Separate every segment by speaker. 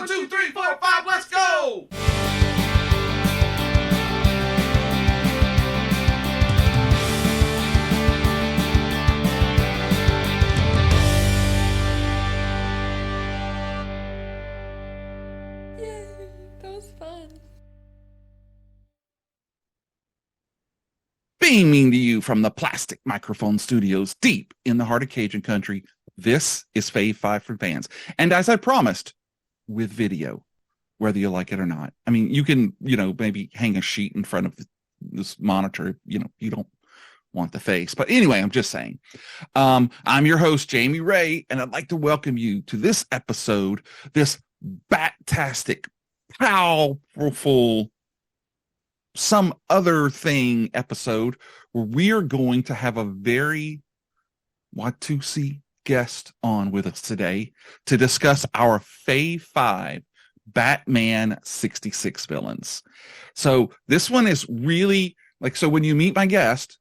Speaker 1: 1, 2, 3, 4, 5, let's go!
Speaker 2: Yay, that was fun.
Speaker 1: Beaming to you from the Plastic Microphone Studios deep in the heart of Cajun country, this is Fave Five for Fans. And as I promised, with video, whether you like it or not. I mean, you can, maybe hang a sheet in front of this monitor. You don't want the face. But anyway, I'm just saying. I'm your host, Jamie Ray, and I'd like to welcome you to this episode, this bat-tastic, powerful, some other thing episode where we are going to have a very Watusi guest on with us today to discuss our Fave Five Batman 66 villains. So this one is really so when you meet my guest,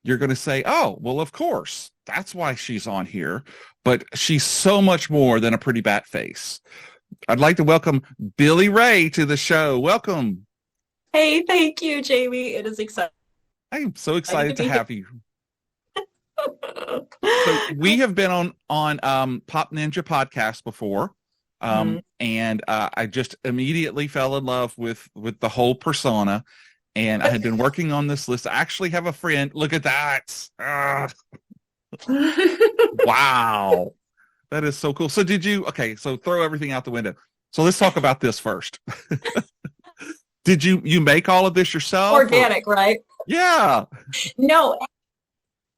Speaker 1: you're going to say, oh, well, of course, that's why she's on here. But she's so much more than a pretty bat face. I'd like to welcome Billie Rae to the show. Welcome.
Speaker 2: Hey, thank you, Jamie. It is exciting.
Speaker 1: I'm so excited to have you. So we have been on Pop Ninja podcast before. And I just immediately fell in love with the whole persona. And I had been working on this list. I actually have a friend. Look at that. Wow. That is so cool. So so throw everything out the window. So let's talk about this first. Did you make all of this yourself?
Speaker 2: Organic, right?
Speaker 1: Yeah.
Speaker 2: No.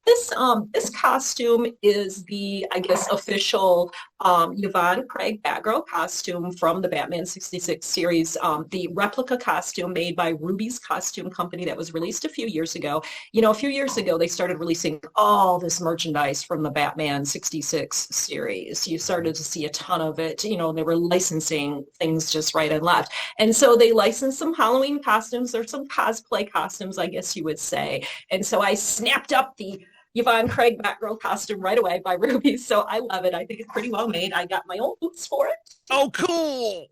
Speaker 2: This costume is the, I guess, official Yvonne Craig Batgirl costume from the Batman 66 series, the replica costume made by Ruby's Costume Company that was released a few years ago. A few years ago, they started releasing all this merchandise from the Batman 66 series. You started to see a ton of it. They were licensing things just right and left. And so they licensed some Halloween costumes or some cosplay costumes, I guess you would say. And so I snapped up the Yvonne Craig Batgirl costume right away by Ruby. So I love it. I think it's pretty well made. I got my own boots for it.
Speaker 1: Oh, cool.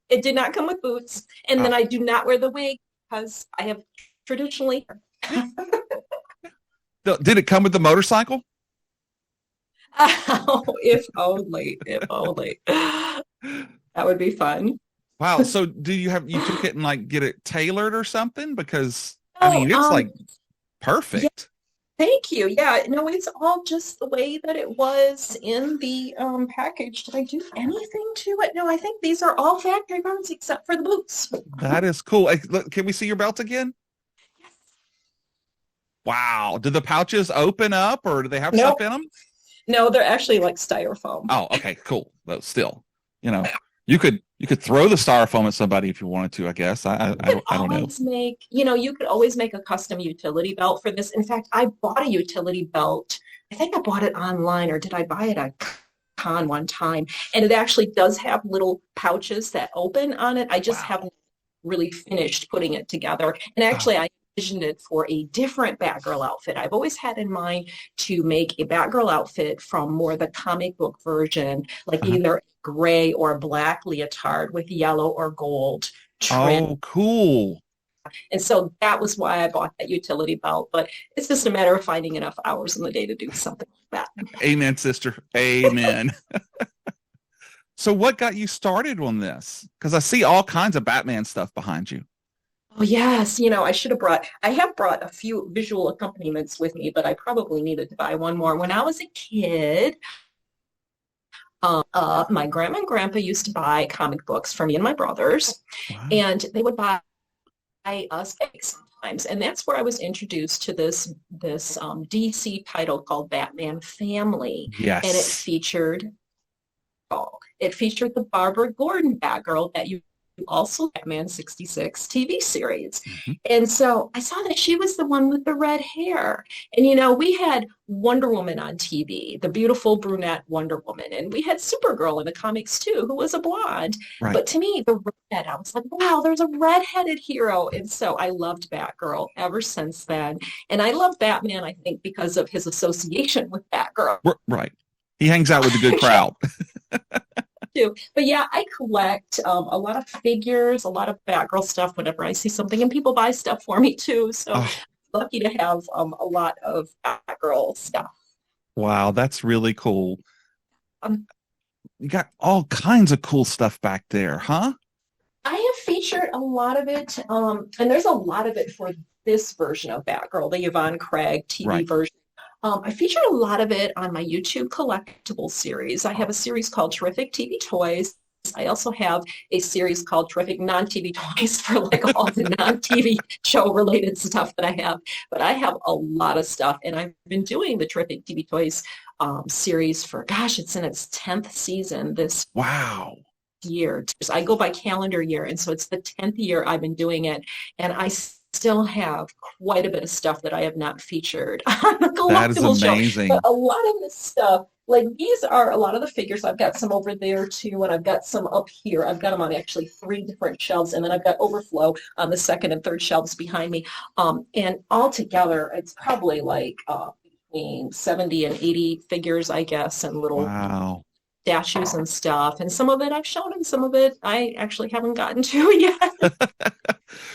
Speaker 2: It did not come with boots. And then I do not wear the wig because I have traditionally.
Speaker 1: Did it come with the motorcycle?
Speaker 2: Oh, if only. That would be fun.
Speaker 1: Wow. So you took it and get it tailored or something? Because it's perfect.
Speaker 2: Yeah. Thank you. Yeah, no, it's all just the way that it was in the package. Did I do anything to it? No, I think these are all factory parts except for the boots.
Speaker 1: That is cool. Can we see your belt again?
Speaker 2: Yes.
Speaker 1: Wow. Do the pouches open up or do they have stuff in them?
Speaker 2: No, they're actually like styrofoam.
Speaker 1: Oh, okay, cool. But still, you could throw the styrofoam at somebody if you wanted to, I guess. I don't know.
Speaker 2: You could always make a custom utility belt for this. In fact, I bought a utility belt. I think I bought it online, or did I buy it at con one time? And it actually does have little pouches that open on it. I just haven't really finished putting it together. And actually, I envisioned it for a different Batgirl outfit. I've always had in mind to make a Batgirl outfit from more the comic book version, either gray or black leotard with yellow or gold trim.
Speaker 1: Oh, cool.
Speaker 2: And so that was why I bought that utility belt. But it's just a matter of finding enough hours in the day to do something like that.
Speaker 1: Amen, sister. Amen. So what got you started on this? Because I see all kinds of Batman stuff behind you.
Speaker 2: Oh, yes. I have brought a few visual accompaniments with me, but I probably needed to buy one more. When I was a kid, my grandma and grandpa used to buy comic books for me and my brothers, and they would buy us sometimes. And that's where I was introduced to this DC title called Batman Family.
Speaker 1: Yes.
Speaker 2: And it featured the Barbara Gordon Batgirl that you also Batman 66 TV series. Mm-hmm. And so I saw that she was the one with the red hair. And, we had Wonder Woman on TV, the beautiful brunette Wonder Woman. And we had Supergirl in the comics, too, who was a blonde. Right. But to me, the redhead, I was like, wow, there's a redheaded hero. And so I loved Batgirl ever since then. And I love Batman, I think, because of his association with Batgirl.
Speaker 1: Right. He hangs out with a good crowd.
Speaker 2: too. But yeah, I collect a lot of figures, a lot of Batgirl stuff whenever I see something, and people buy stuff for me too. So
Speaker 1: Oh,
Speaker 2: lucky to have a lot of Batgirl stuff.
Speaker 1: wow, that's really cool.
Speaker 2: Um,
Speaker 1: You got all kinds of cool stuff back there, huh?
Speaker 2: I have featured a lot of it, and there's a lot of it for this version of Batgirl, the Yvonne Craig TV
Speaker 1: Right.
Speaker 2: version. I featured a lot of it on my YouTube collectible series. I have a series called Terrific TV Toys. I also have a series called Terrific Non-TV Toys for like all the non-TV show related stuff that I have. But I have a lot of stuff, and I've been doing the Terrific TV Toys series for, gosh, it's in its 10th season this
Speaker 1: Wow.
Speaker 2: year. I go by calendar year, and so it's the 10th year I've been doing it, and I still have quite a bit of stuff that I have not featured on the
Speaker 1: That is
Speaker 2: collectible show.
Speaker 1: amazing.
Speaker 2: But a lot of this stuff, like these are a lot of the figures. I've got some over there too, and I've got some up here. I've got them on actually 3 different shelves, and then I've got overflow on the second and third shelves behind me. And all together, it's probably like between 70 and 80 figures, I guess, and little
Speaker 1: Wow.
Speaker 2: statues and stuff. And some of it I've shown, and some of it I actually haven't gotten to yet.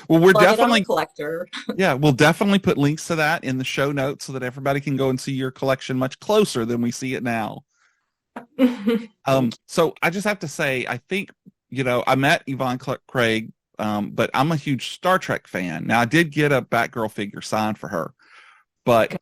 Speaker 1: Well, we're
Speaker 2: But I'm a
Speaker 1: definitely,
Speaker 2: collector.
Speaker 1: yeah, we'll definitely put links to that in the show notes so that everybody can go and see your collection much closer than we see it now. So I just have to say, I think, I met Yvonne Craig, but I'm a huge Star Trek fan. Now, I did get a Batgirl figure signed for her, but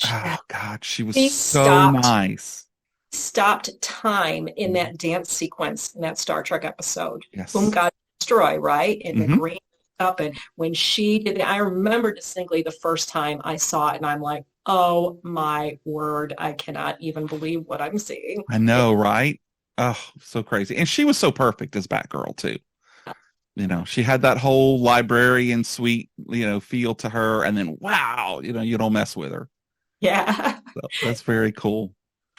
Speaker 1: oh God, she was so nice.
Speaker 2: Stopped time in that dance sequence in that Star Trek episode.
Speaker 1: Yes.
Speaker 2: Whom God destroy, right? And the
Speaker 1: Mhm.
Speaker 2: green up, and when she did it, I remember distinctly the first time I saw it, and I'm like, oh my word, I cannot even believe what I'm seeing.
Speaker 1: I know, right? Oh, so crazy. And she was so perfect as Batgirl too. She had that whole librarian sweet, feel to her. And then, wow, you don't mess with her.
Speaker 2: Yeah.
Speaker 1: So that's very cool.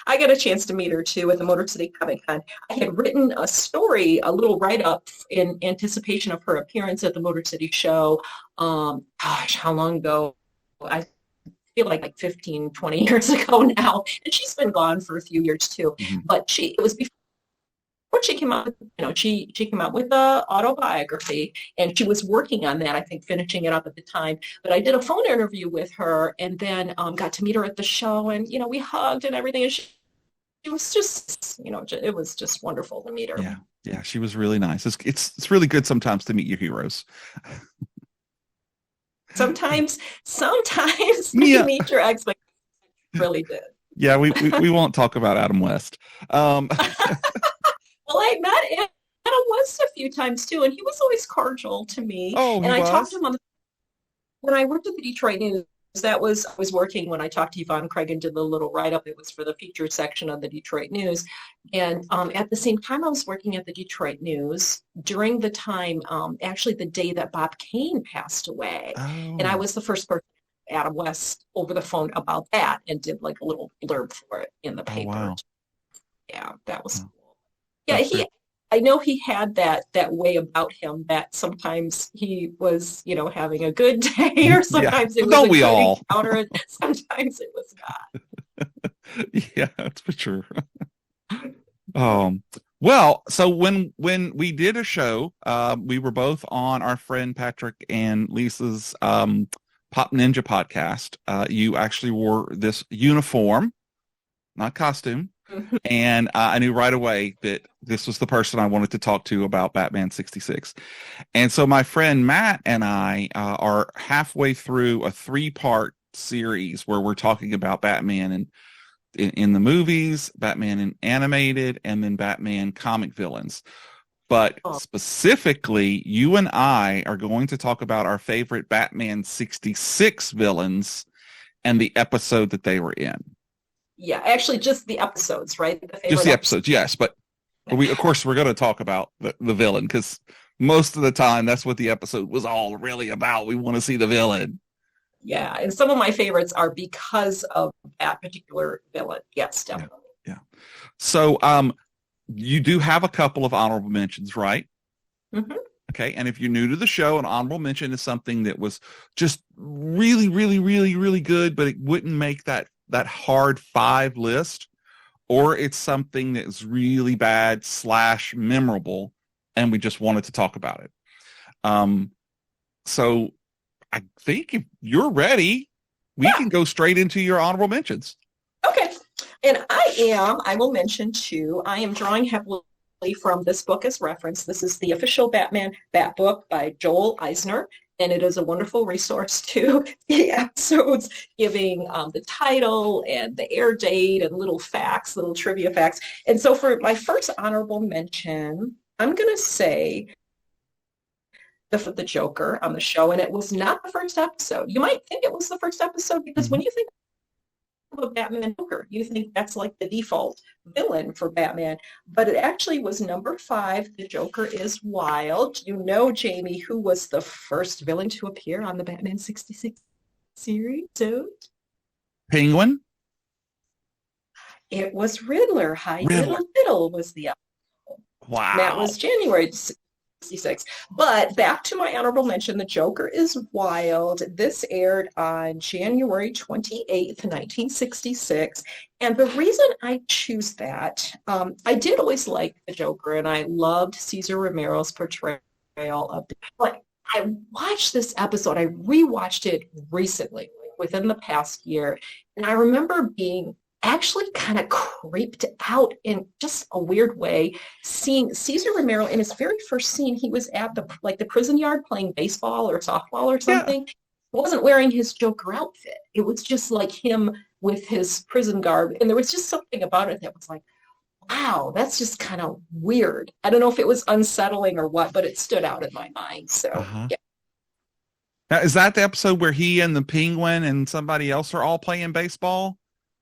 Speaker 2: I got a chance to meet her too at the Motor City Comic Con. I had written a story, a little write-up in anticipation of her appearance at the Motor City show. Gosh, how long ago? I feel like 15, 20 years ago now. And she's been gone for a few years too.
Speaker 1: Mhm.
Speaker 2: But it was before she came out, she came out with the autobiography, and she was working on that, I think, finishing it up at the time. But I did a phone interview with her, and then got to meet her at the show, and we hugged and everything, and she was just, it was just wonderful to meet her.
Speaker 1: Yeah, she was really nice. It's really good sometimes to meet your heroes.
Speaker 2: Sometimes you meet your expectations. Really did.
Speaker 1: Yeah, we won't talk about Adam West.
Speaker 2: Well, I met Adam West a few times too, and he was always cordial to me.
Speaker 1: Oh,
Speaker 2: and I talked to him when I worked at the Detroit News. I was working when I talked to Yvonne Craig and did the little write-up. It was for the featured section of the Detroit News. And at the same time, I was working at the Detroit News during the time, actually the day that Bob Kane passed away.
Speaker 1: Oh.
Speaker 2: And I was the first person, Adam West, over the phone about that, and did like a little blurb for it in the paper.
Speaker 1: Oh, wow.
Speaker 2: Yeah, that was cool. Yeah, I know he had that way about him that sometimes he was, having a good day, or sometimes it was
Speaker 1: Don't
Speaker 2: a
Speaker 1: we
Speaker 2: good
Speaker 1: all?
Speaker 2: encounter, and sometimes it was not.
Speaker 1: Yeah, that's for sure. Well, so when we did a show, we were both on our friend Patrick and Lisa's Pop Ninja podcast. You actually wore this uniform, not costume. And I knew right away that this was the person I wanted to talk to about Batman 66. And so my friend Matt and I are halfway through a 3-part series where we're talking about Batman in the movies, Batman in animated, and then Batman comic villains. But specifically, you and I are going to talk about our favorite Batman 66 villains and the episode that they were in.
Speaker 2: Yeah, actually just the episodes, right?
Speaker 1: Just the episodes, yes. But we're going to talk about the villain, because most of the time that's what the episode was all really about. We want to see the villain.
Speaker 2: Yeah, and some of my favorites are because of that particular villain. Yes, definitely.
Speaker 1: Yeah. So you do have a couple of honorable mentions, right?
Speaker 2: Mm-hmm.
Speaker 1: Okay, and if you're new to the show, an honorable mention is something that was just really, really, really, really good, but it wouldn't make that hard 5 list, or it's something that's really bad / memorable, and we just wanted to talk about it. So I think if you're ready, we can go straight into your honorable mentions.
Speaker 2: Okay. And I will mention too, I am drawing heavily from this book as reference. This is the official Batman Bat book by Joel Eisner, and it is a wonderful resource to the episodes, giving the title and the air date and little facts, little trivia facts. And so for my first honorable mention, I'm going to say the Joker on the show, and it was not the first episode. You might think it was the first episode because when you think of Batman and Joker, you think that's like the default villain for Batman, but it actually was number 5. The Joker is Wild. You know, Jamie, who was the first villain to appear on the Batman 66 series?
Speaker 1: Penguin?
Speaker 2: It was Riddler. Hi, Riddle was the episode.
Speaker 1: Wow.
Speaker 2: That was January 66. But back to my honorable mention, The Joker is Wild. This aired on January 28th, 1966. And the reason I choose that, I did always like The Joker, and I loved Cesar Romero's portrayal of the, but I watched this episode, I rewatched it recently, within the past year, and I remember being actually kind of creeped out in just a weird way, seeing Cesar Romero in his very first scene. He was at the prison yard playing baseball or softball or something. He wasn't wearing his Joker outfit. It was just like him with his prison garb. And there was just something about it that was like, wow, that's just kind of weird. I don't know if it was unsettling or what, but it stood out in my mind. So, yeah.
Speaker 1: Now, is that the episode where he and the Penguin and somebody else are all playing baseball?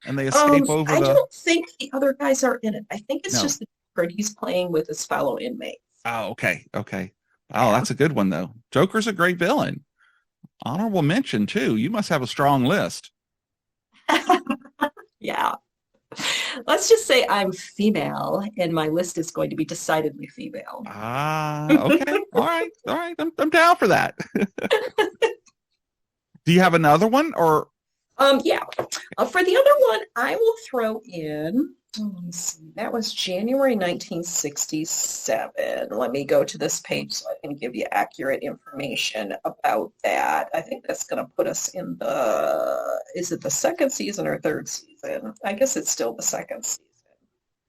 Speaker 1: And they escape over
Speaker 2: I don't think the other guys are in it. I think it's just the Joker. He's playing with his fellow inmates.
Speaker 1: Oh, okay. Oh, that's a good one, though. Joker's a great villain. Honorable mention, too. You must have a strong list.
Speaker 2: Yeah. Let's just say I'm female, and my list is going to be decidedly female.
Speaker 1: Okay. All right. I'm down for that. Do you have another one, or...
Speaker 2: Yeah. For the other one, I will throw in, let me see, that was January 1967. Let me go to this page so I can give you accurate information about that. I think that's going to put us in is it the second season or third season? I guess it's still the second season.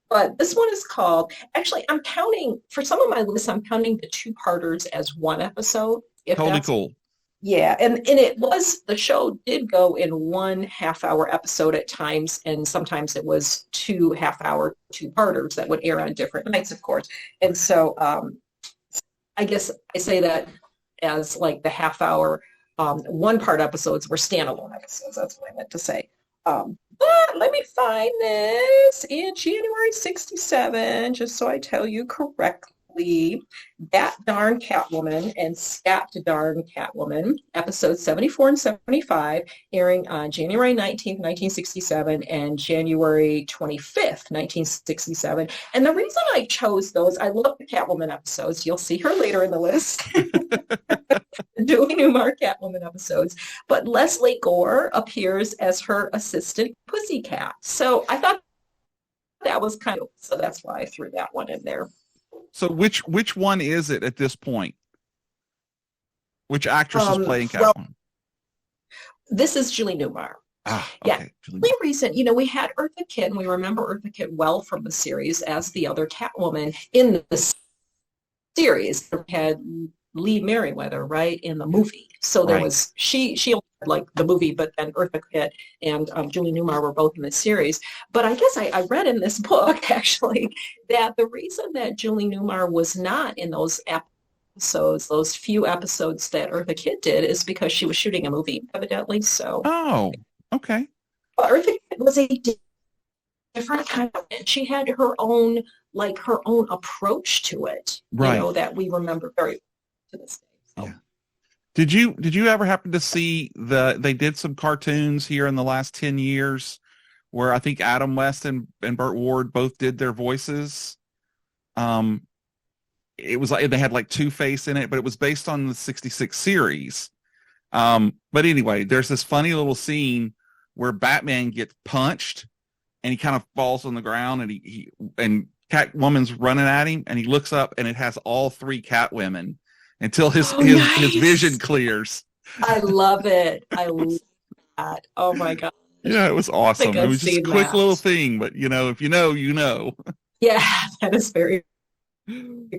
Speaker 2: But this one is called, actually, I'm counting, for some of my lists, I'm counting the 2-parters as one episode.
Speaker 1: Totally cool.
Speaker 2: Yeah, and the show did go in 1 half-hour episode at times, and sometimes it was 2 half-hour 2-parters that would air on different nights, of course. And so I guess I say that as like the half-hour 1-part episodes were standalone episodes. That's what I meant to say. But let me find this in January 67, just so I tell you correctly. That Darn Catwoman and Scat Darn Catwoman, episodes 74 and 75, airing on January 19th, 1967 and January 25th, 1967. And the reason I chose those, I love the Catwoman episodes. You'll see her later in the list. Julie Newmar Catwoman episodes. But Leslie Gore appears as her assistant Pussycat. So I thought that was kind of, so that's why I threw that one in there.
Speaker 1: So which one is it at this point? Which actress is playing Catwoman?
Speaker 2: Well, this is Julie Newmar.
Speaker 1: Okay.
Speaker 2: Yeah. Really recent, we had Eartha Kitt, and we remember Eartha Kitt well from the series as the other Catwoman in the series. We had Lee Merriweather, right, in the movie. So there was, she only had like the movie, but then Eartha Kitt and Julie Newmar were both in the series. But I guess I read in this book, actually, that the reason that Julie Newmar was not in those episodes, those few episodes that Eartha Kitt did, is because she was shooting a movie, evidently. So.
Speaker 1: Oh, okay.
Speaker 2: But Eartha Kitt was a different kind of, she had her own approach to it, that we remember very to this day. So.
Speaker 1: Yeah. Did you ever happen to see they did some cartoons here in the last 10 years where I think Adam West and Burt Ward both did their voices? It was like they had like Two-Face in it, but it was based on the 66 series. But anyway, there's this funny little scene where Batman gets punched and he kind of falls on the ground, and and Catwoman's running at him, and he looks up, and it has all three Catwomen until his vision clears.
Speaker 2: I love it. I love that. Oh my God.
Speaker 1: Yeah, it was awesome. It was just a quick little thing, but if you know, you know.
Speaker 2: Yeah, that is very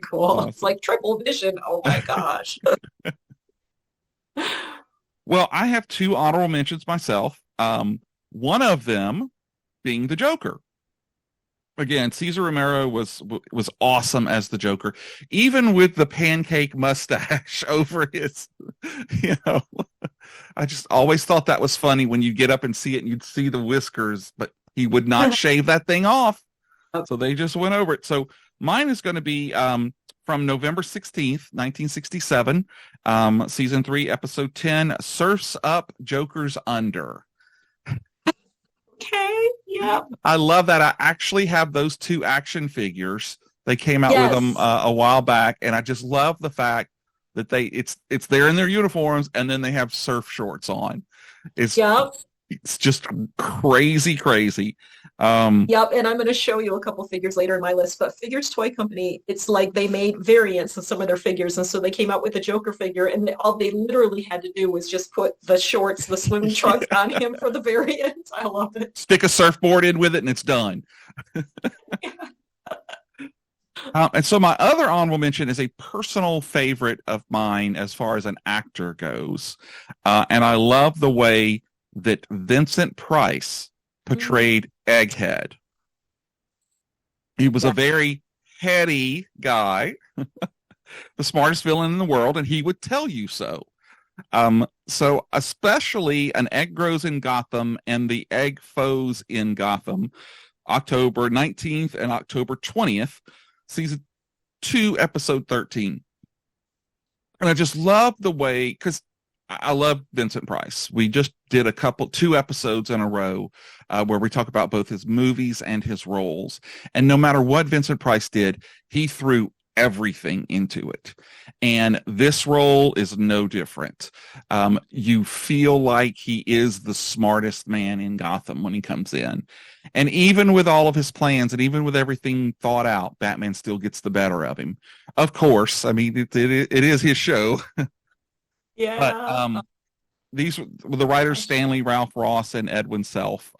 Speaker 2: cool. Awesome. It's like triple vision. Oh my gosh.
Speaker 1: Well, I have two honorable mentions myself. One of them being the Joker. Again, Cesar Romero was awesome as the Joker, even with the pancake mustache over his, I just always thought that was funny when you get up and see it and you'd see the whiskers, but he would not shave that thing off. So they just went over it. So mine is going to be from November 16th, 1967, season 3, episode 10, Surf's Up, Joker's Under.
Speaker 2: Okay, yeah.
Speaker 1: I love that. I actually have those two action figures. They came out with them a while back, and I just love the fact that it's there in their uniforms, and then they have surf shorts on. It's just crazy.
Speaker 2: Yep, and I'm going to show you a couple figures later in my list, but Figures Toy Company, it's like they made variants of some of their figures, and so they came out with a Joker figure, and all they literally had to do was just put the shorts, the swimming trunks on him for the variant. I love it.
Speaker 1: Stick a surfboard in with it, and it's done. And so my other honorable mention is a personal favorite of mine as far as an actor goes, and I love the way that Vincent Price portrayed Egghead. He was a very heady guy, the smartest villain in the world, and he would tell you so. So especially An Egg Grows in Gotham and The Egg Foes in Gotham, October 19th and October 20th, season 2, episode 13. And I just love the way, because I love Vincent Price. We just did 2 episodes in a row where we talk about both his movies and his roles. And no matter what Vincent Price did, he threw everything into it. And this role is no different. You feel like he is the smartest man in Gotham when he comes in. And even with all of his plans and even with everything thought out, Batman still gets the better of him. Of course, I mean, it is his show.
Speaker 2: Yeah.
Speaker 1: But the writers Stanley Ralph Ross and Edwin Self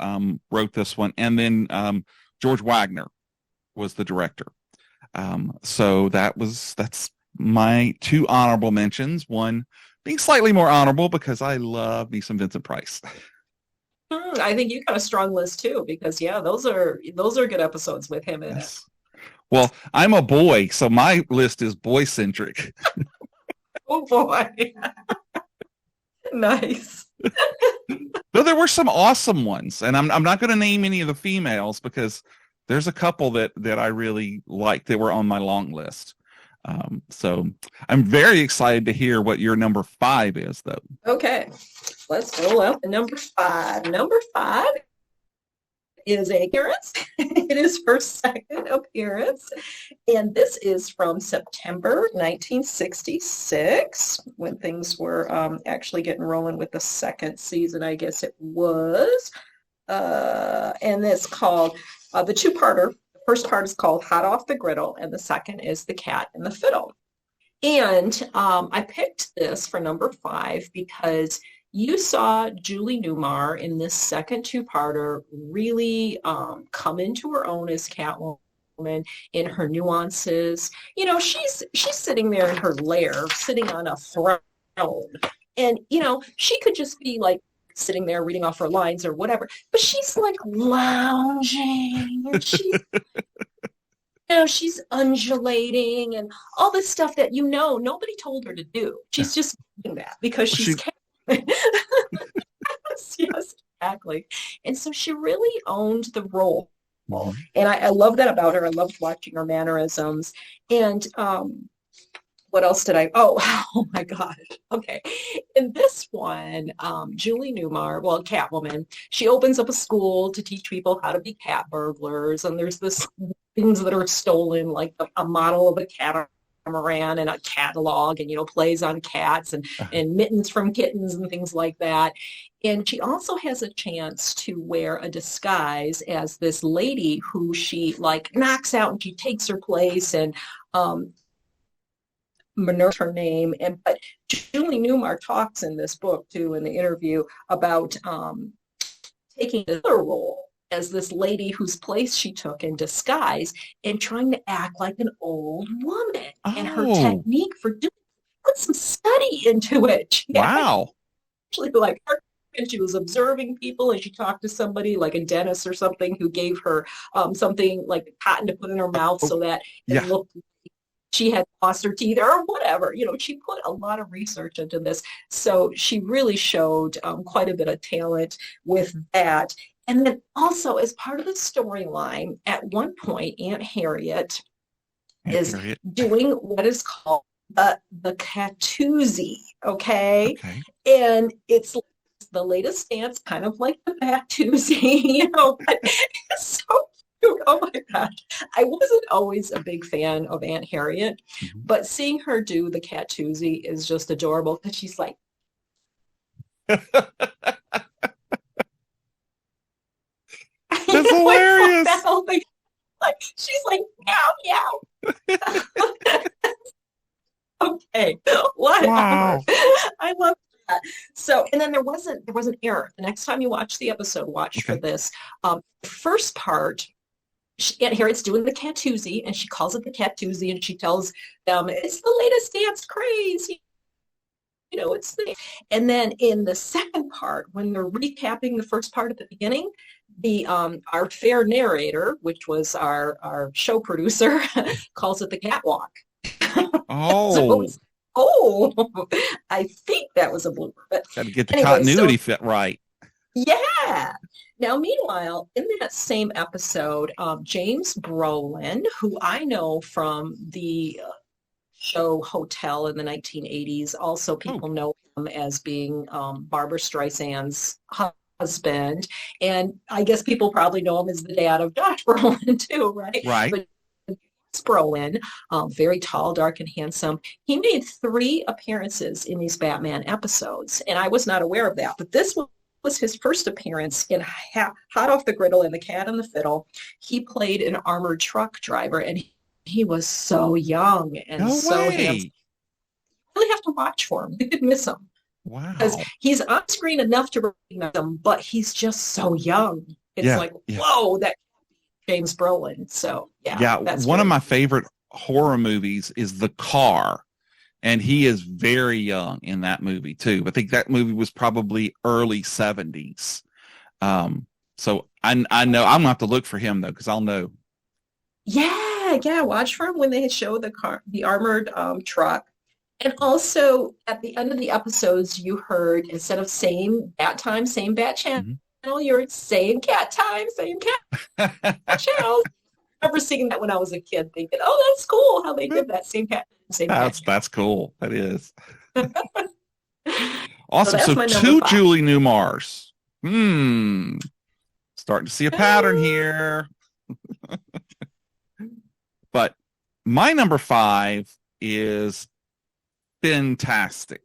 Speaker 1: wrote this one, and then George Wagner was the director. So that's my 2 honorable mentions. One being slightly more honorable because I love me some Vincent Price.
Speaker 2: I think you got a strong list too, because those are good episodes with him in it.
Speaker 1: Well, I'm a boy, so my list is boy centric.
Speaker 2: Oh boy. Nice.
Speaker 1: Though there were some awesome ones, and I'm not going to name any of the females because there's a couple that I really liked that were on my long list. So I'm very excited to hear what your number 5 is, though.
Speaker 2: Okay, let's roll out the number 5. Number 5 is a appearance. It is her second appearance, and this is from September 1966, when things were actually getting rolling with the second season, I guess it was. And it's called the 2-parter. The first part is called Hot Off the Griddle, and the second is The Cat and the Fiddle. And I picked this for number 5 because you saw Julie Newmar in this second 2-parter really come into her own as Catwoman in her nuances. She's sitting there in her lair, sitting on a throne, and she could just be like sitting there reading off her lines or whatever, but she's like lounging, and she's undulating and all this stuff that nobody told her to do. She's just doing that because she's yes, exactly. And so she really owned the role. And I love that about her. I loved watching her mannerisms. And what else did oh my God. Okay. In this one, Julie Newmar, Catwoman, she opens up a school to teach people how to be cat burglars. And there's this things that are stolen, like a model of a cat catamaran and a catalog and, plays on cats and mittens from kittens and things like that. And she also has a chance to wear a disguise as this lady who she like knocks out, and she takes her place, and Minerva's her name. But Julie Newmar talks in this book too, in the interview, about taking another role as this lady whose place she took in disguise and trying to act like an old woman. And her technique for doing put some study into it.
Speaker 1: Wow.
Speaker 2: Actually, like her, and she was observing people, and she talked to somebody like a dentist or something who gave her something like cotton to put in her mouth so that it looked like she had lost her teeth or whatever. She put a lot of research into this. So she really showed quite a bit of talent with that. And then also, as part of the storyline, at one point, Aunt Harriet is doing what is called the Catoozie, okay? And it's the latest dance, kind of like the Catoozie, but it's so cute. Oh my gosh. I wasn't always a big fan of Aunt Harriet, but seeing her do the Catoozie is just adorable, because she's like,
Speaker 1: that's hilarious.
Speaker 2: She's like, meow, meow. Okay, whatever. Wow. I love that. So, and then there was an error. The next time you watch the episode, watch for this. The first part, Aunt Harriet's doing the Catoozie, and she calls it the Catoozie, and she tells them it's the latest dance craze. It's the. And then in the second part, when they're recapping the first part at the beginning, the our fair narrator, which was our show producer, calls it the catwalk. I think that was a blooper. But
Speaker 1: got to get the continuity fit right.
Speaker 2: Yeah. Now, meanwhile, in that same episode, James Brolin, who I know from the show Hotel in the 1980s, also people know him as being Barbara Streisand's husband, and I guess people probably know him as the dad of Josh Brolin too, right?
Speaker 1: Right.
Speaker 2: But Brolin, very tall, dark, and handsome. He made 3 appearances in these Batman episodes, and I was not aware of that. But this was his first appearance in Hot Off the Griddle and The Cat and the Fiddle. He played an armored truck driver, and he was so young and handsome. You really have to watch for him. You could miss him.
Speaker 1: Wow.
Speaker 2: Because he's on screen enough to recognize him, but he's just so young. It's whoa, that James Brolin. So that's
Speaker 1: one of my favorite horror movies is The Car, and he is very young in that movie too. I think that movie was probably early 70s. So I know I'm gonna have to look for him though, because I'll know.
Speaker 2: Yeah, watch for him when they show the armored truck. And also at the end of the episodes, you heard, instead of same bat time, same bat channel, you're same cat time, same cat channel. I remember seeing that when I was a kid, thinking, "Oh, that's cool how they did that, same cat, same cat."
Speaker 1: That's cool. That is awesome. So 2 Julie Newmars. Starting to see a pattern here. But my number 5 is fantastic,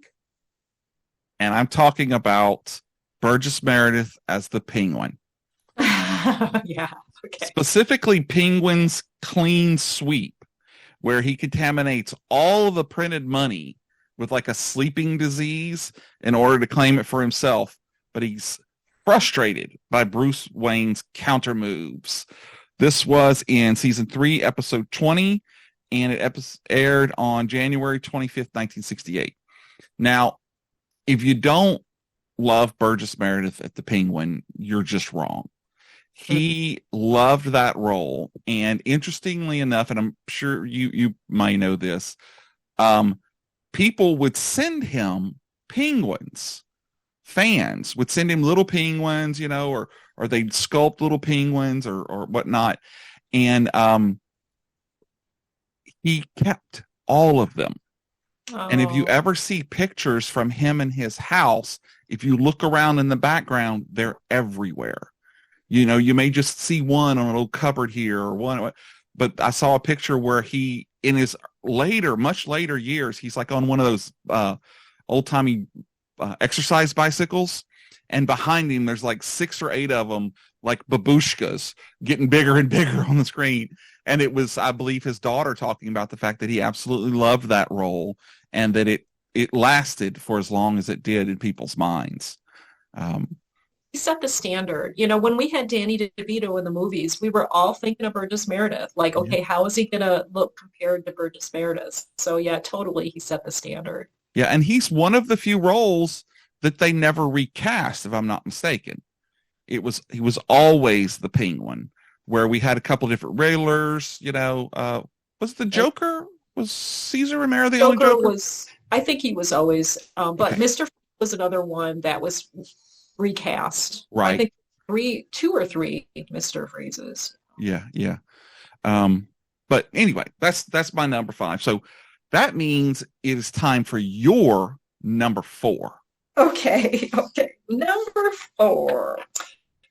Speaker 1: and I'm talking about Burgess Meredith as the Penguin. Specifically, Penguin's clean sweep, where he contaminates all of the printed money with like a sleeping disease in order to claim it for himself, but he's frustrated by Bruce Wayne's counter moves. This was in season 3, episode 20, and it aired on January 25th, 1968. Now, if you don't love Burgess Meredith at the Penguin, you're just wrong. He loved that role, and interestingly enough, and I'm sure you might know this, people would send him penguins. Fans would send him little penguins, or they'd sculpt little penguins or whatnot. And he kept all of them. And if you ever see pictures from him in his house, if you look around in the background, they're everywhere. You may just see one on a little cupboard here or one, but I saw a picture where he, in his later, much later years, he's like on one of those old timey exercise bicycles, and behind him there's like 6 or 8 of them, like babushkas, getting bigger and bigger on the screen. And it was, I believe, his daughter talking about the fact that he absolutely loved that role, and that it lasted for as long as it did in people's minds.
Speaker 2: He set the standard. You know, when we had Danny DeVito in the movies, we were all thinking of Burgess Meredith. Like, okay, how is he going to look compared to Burgess Meredith? So yeah, totally, he set the standard.
Speaker 1: Yeah, and he's one of the few roles that they never recast, if I'm not mistaken. He was always the Penguin, where we had a couple of different regulars. You know, was the Joker, was Cesar Romero the only Joker?
Speaker 2: I think he was always, but okay. Mr. was another one that was recast.
Speaker 1: Right.
Speaker 2: I think 2 or 3 Mr. Freezes.
Speaker 1: Yeah. But anyway, that's my number 5. So that means it is time for your number 4.
Speaker 2: Okay. Number 4.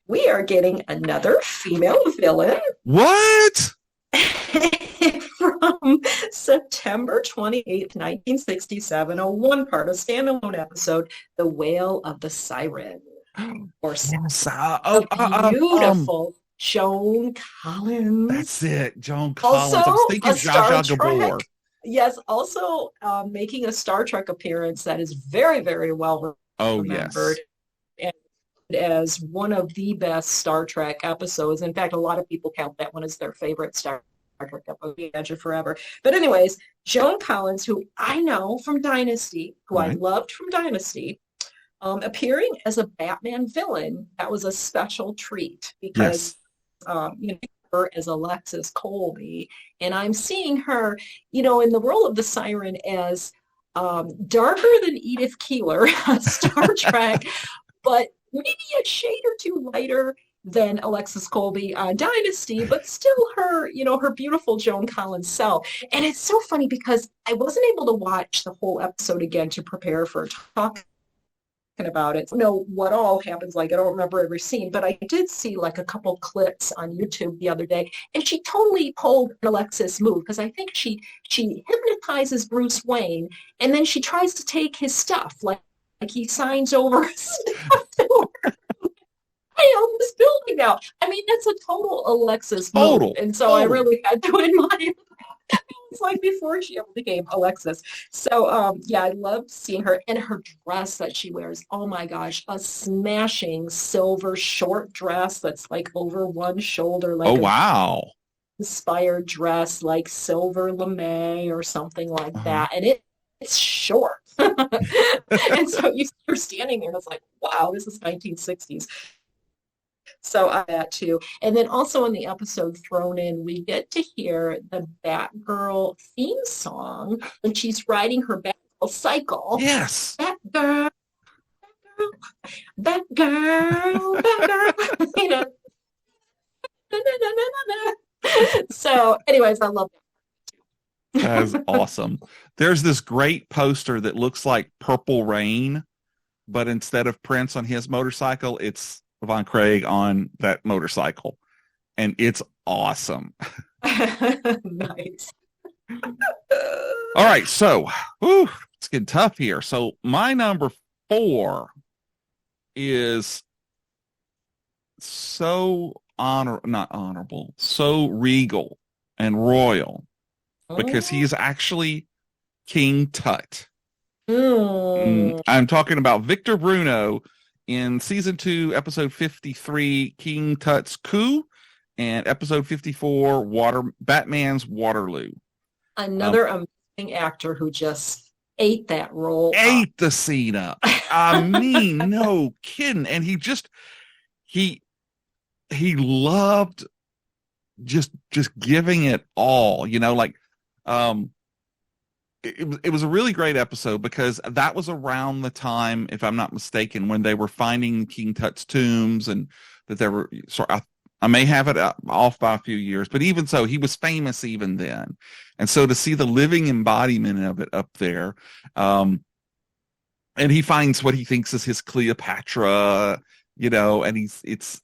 Speaker 2: We are getting another female villain.
Speaker 1: What?
Speaker 2: From September 28th, 1967, a one-part, a standalone episode, The Wail of the Siren. Or beautiful Joan Collins.
Speaker 1: That's it, Joan Collins. I was thinking Zsa Zsa Gabor.
Speaker 2: Yes, also making a Star Trek appearance that is very, very well remembered. Yes. And as one of the best Star Trek episodes. In fact, a lot of people count that one as their favorite Star Trek episode, Imagine Forever. But anyways, Joan Collins, who I know from Dynasty, who I loved from Dynasty, appearing as a Batman villain, that was a special treat because you know, her as Alexis Colby, and I'm seeing her, you know, in the role of the Siren as darker than Edith Keeler on Star Trek, but maybe a shade or 2 lighter than Alexis Colby on Dynasty, but still her, you know, her beautiful Joan Collins self. And it's so funny because I wasn't able to watch the whole episode again to prepare for talking about it. I don't know what all happens. Like, I don't remember every scene, but I did see like a couple clips on YouTube the other day, and she totally pulled an Alexis move, because I think she hypnotizes Bruce Wayne, and then she tries to take his stuff, like he signs over stuff to her. I own this building now. I mean, that's a total Alexis move, and so I really had to admire. It's like before she ever became Alexis. So yeah, I love seeing her, and her dress that she wears. Oh my gosh, a smashing silver short dress that's like over one shoulder, like inspired dress, like silver lame or something like that, and it's short. And so you're standing there, and it's like, wow, this is 1960s. So that too. And then also in the episode thrown in, we get to hear the Batgirl theme song when she's riding her Batgirl cycle.
Speaker 1: Yes.
Speaker 2: Batgirl, Batgirl, you know. So anyways, I love that.
Speaker 1: That is awesome. There's this great poster that looks like Purple Rain, but instead of Prince on his motorcycle, it's Von Craig on that motorcycle, and it's awesome.
Speaker 2: Nice.
Speaker 1: All right, so it's getting tough here. So my number 4 is so not honorable, so regal and royal, because he is actually King Tut. I'm talking about Victor Bruno in season 2, episode 53, King Tut's Coup, and episode 54, Batman's Waterloo.
Speaker 2: Another amazing actor who just ate that role.
Speaker 1: Ate the scene up. I mean, no kidding. And he loved just giving it all, you know, like, it was a really great episode, because that was around the time, if I'm not mistaken, when they were finding King Tut's tombs, and that there were, so I may have it off by a few years, but even so, he was famous even then. And so to see the living embodiment of it up there, and he finds what he thinks is his Cleopatra, you know, and it's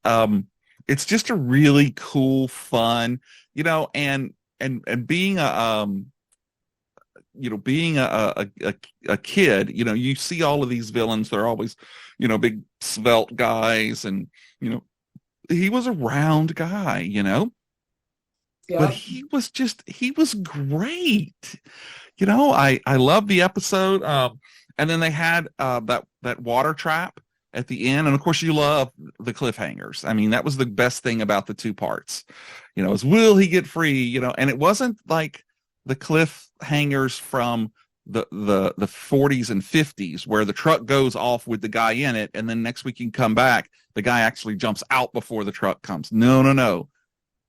Speaker 1: just a really cool, fun, you know, and being being a kid, you see all of these villains. They're always, big svelte guys, and he was a round guy, but he was great. I love the episode. And then they had that water trap at the end, and of course you love the cliffhangers. I mean, that was the best thing about the two parts. Is will he get free? And it wasn't like the cliffhangers from the 40s and 50s where the truck goes off with the guy in it, and then next week you can come back, the guy actually jumps out before the truck comes. No.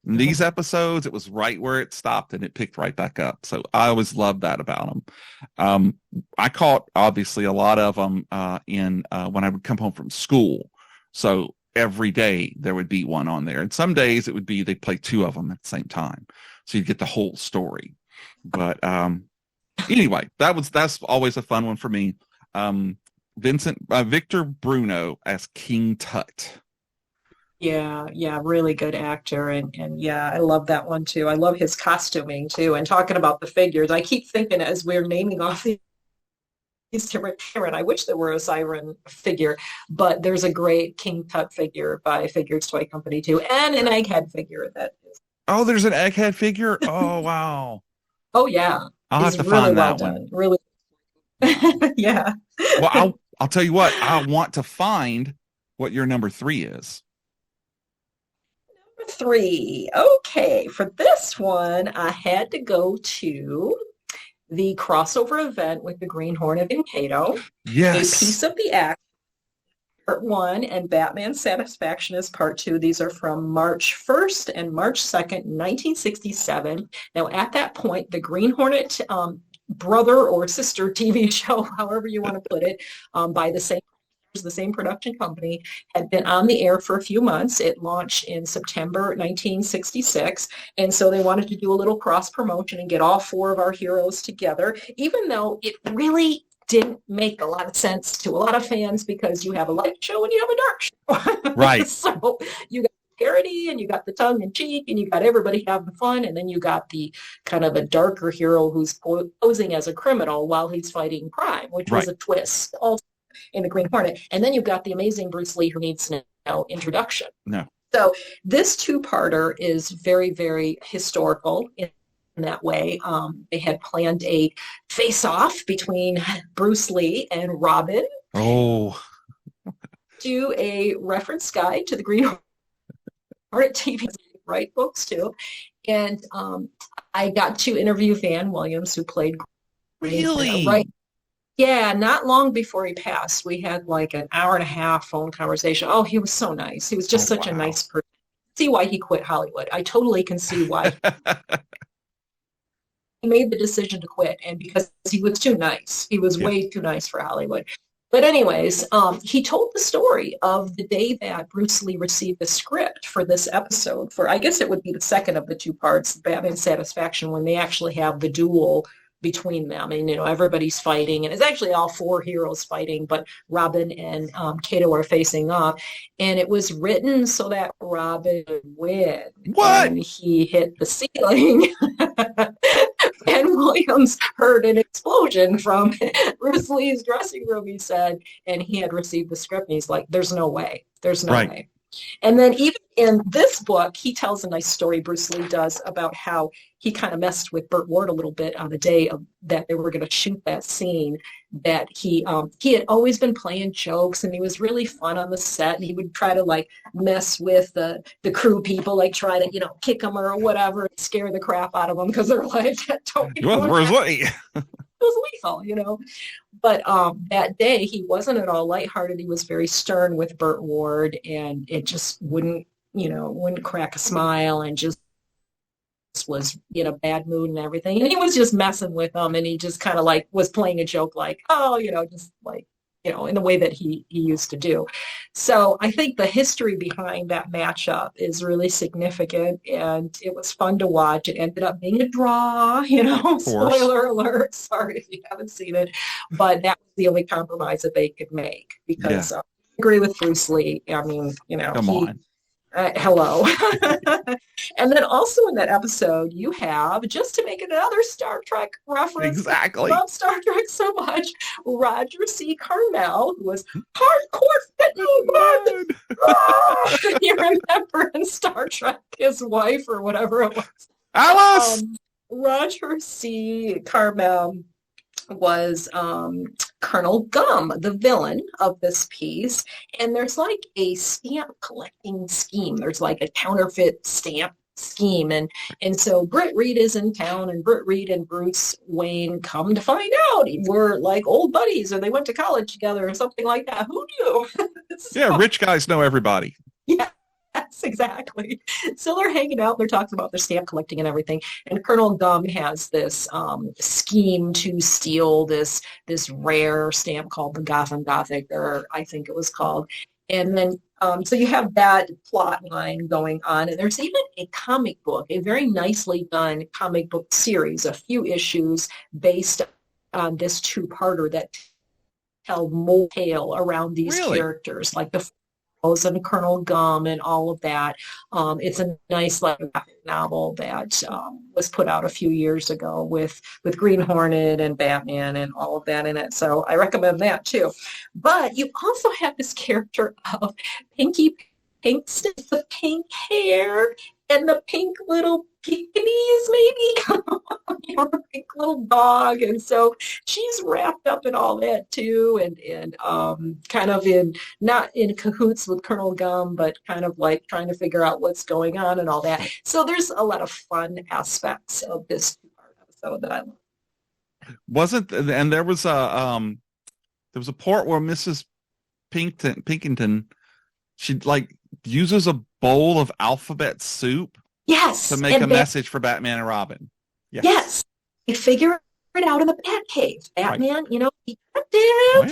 Speaker 1: In these episodes, it was right where it stopped and it picked right back up. So I always loved that about them. I caught obviously a lot of them when I would come home from school. So every day there would be one on there, and some days it would be they'd play two of them at the same time, so you'd get the whole story. But anyway, that's always a fun one for me. Victor Bruno as King Tut.
Speaker 2: Yeah, really good actor, and yeah, I love that one too. I love his costuming too. And talking about the figures, I keep thinking as we're naming off these different, I wish there were a Siren figure, but there's a great King Tut figure by Figures Toy Company too, and an Egghead figure that is.
Speaker 1: Oh, there's an Egghead figure. Oh wow.
Speaker 2: Oh yeah,
Speaker 1: I'll have to find that one.
Speaker 2: Really, yeah.
Speaker 1: Well, I'll tell you what. I want to find what your number 3 is.
Speaker 2: 3. Okay, for this one, I had to go to the crossover event with the Green Hornet and Kato.
Speaker 1: Yes.
Speaker 2: A Piece of the Action, Part 1, and Batman Satisfaction is Part 2. These are from March 1st and March 2nd, 1967. Now, at that point, the Green Hornet brother or sister TV show, however you want to put it, by the same production company, had been on the air for a few months. It launched in September 1966, and so they wanted to do a little cross promotion and get all 4 of our heroes together, even though it really didn't make a lot of sense to a lot of fans because you have a light show and you have a dark show.
Speaker 1: Right.
Speaker 2: So you got parody and you got the tongue in cheek and you got everybody having fun, and then you got the kind of a darker hero who's posing as a criminal while he's fighting crime, which was a twist also in the Green Hornet. And then you've got the amazing Bruce Lee, who needs no introduction.
Speaker 1: No.
Speaker 2: So this 2-parter is very, very historical in that way. They had planned a face-off between Bruce Lee and Robin.
Speaker 1: Oh.
Speaker 2: Do a reference guide to the Green Hornet TV, write books too. And I got to interview Van Williams, who played Green
Speaker 1: Really?
Speaker 2: Right. Yeah, not long before he passed, we had like an hour and a half phone conversation. Oh, he was so nice. He was just such a nice person. See why he quit Hollywood. I totally can see why he made the decision to quit, and because he was too nice. He was way too nice for Hollywood. But anyways, he told the story of the day that Bruce Lee received the script for this episode. For I guess it would be the second of the 2 parts, Batman Satisfaction, when they actually have the duel between them, and everybody's fighting, and it's actually all 4 heroes fighting, but Robin and Kato are facing off, and it was written so that Robin would win.
Speaker 1: What?
Speaker 2: And he hit the ceiling. And Williams heard an explosion from Bruce Lee's dressing room, he said, and he had received the script, and he's like, there's no way. And then even in this book, he tells a nice story, Bruce Lee does, about how he kind of messed with Burt Ward a little bit on the day that they were going to shoot that scene, that he had always been playing jokes, and he was really fun on the set, and he would try to like mess with the crew people, like try to, kick them or whatever, scare the crap out of them because they're like,
Speaker 1: Where's Lee?
Speaker 2: It was lethal, But that day he wasn't at all lighthearted. He was very stern with Burt Ward, and it just wouldn't crack a smile, and just was in a bad mood and everything. And he was just messing with them, and he just kind of like was playing a joke, like, oh, just like, in the way that he used to do. So I think the history behind that matchup is really significant, and it was fun to watch. It ended up being a draw, spoiler alert. Sorry if you haven't seen it, but that was the only compromise that they could make, because I agree with Bruce Lee. I mean,
Speaker 1: Come on.
Speaker 2: Hello. And then also in that episode, you have, just to make another Star Trek reference,
Speaker 1: Exactly.
Speaker 2: I love Star Trek so much, Roger C. Carmel, who was hardcore fitting bud. You remember in Star Trek, his wife or whatever it was.
Speaker 1: Alice!
Speaker 2: Roger C. Carmel was Colonel Gum, the villain of this piece. And there's like a stamp collecting scheme. There's like a counterfeit stamp scheme. And so Britt Reed is in town, and Britt Reed and Bruce Wayne come to find out we're like old buddies, or they went to college together or something like that. Who knew?
Speaker 1: Yeah, rich guys know everybody.
Speaker 2: Yeah. Yes, exactly. So they're hanging out, they're talking about their stamp collecting and everything. And Colonel Gum has this scheme to steal this rare stamp called the Gotham Gothic, or I think it was called. And then, so you have that plot line going on. And there's even a comic book, a very nicely done comic book series, a few issues based on this two-parter that tell more tale around these characters, like the and Colonel Gum and all of that. It's a nice like novel that was put out a few years ago with Green Hornet and Batman and all of that in it. So I recommend that too. But you also have this character of Pinky Pinkston, the pink hair and the pink little Pekinese, maybe, the pink little dog. And so she's wrapped up in all that too, and kind of not in cahoots with Colonel Gum, but kind of like trying to figure out what's going on and all that. So there's a lot of fun aspects of this episode that I love.
Speaker 1: And there was a part where Mrs. Pinkington, she like uses a bowl of alphabet soup.
Speaker 2: Yes.
Speaker 1: To make a message for Batman and Robin.
Speaker 2: Yes. They figure it out in the Batcave. Batman, he figured out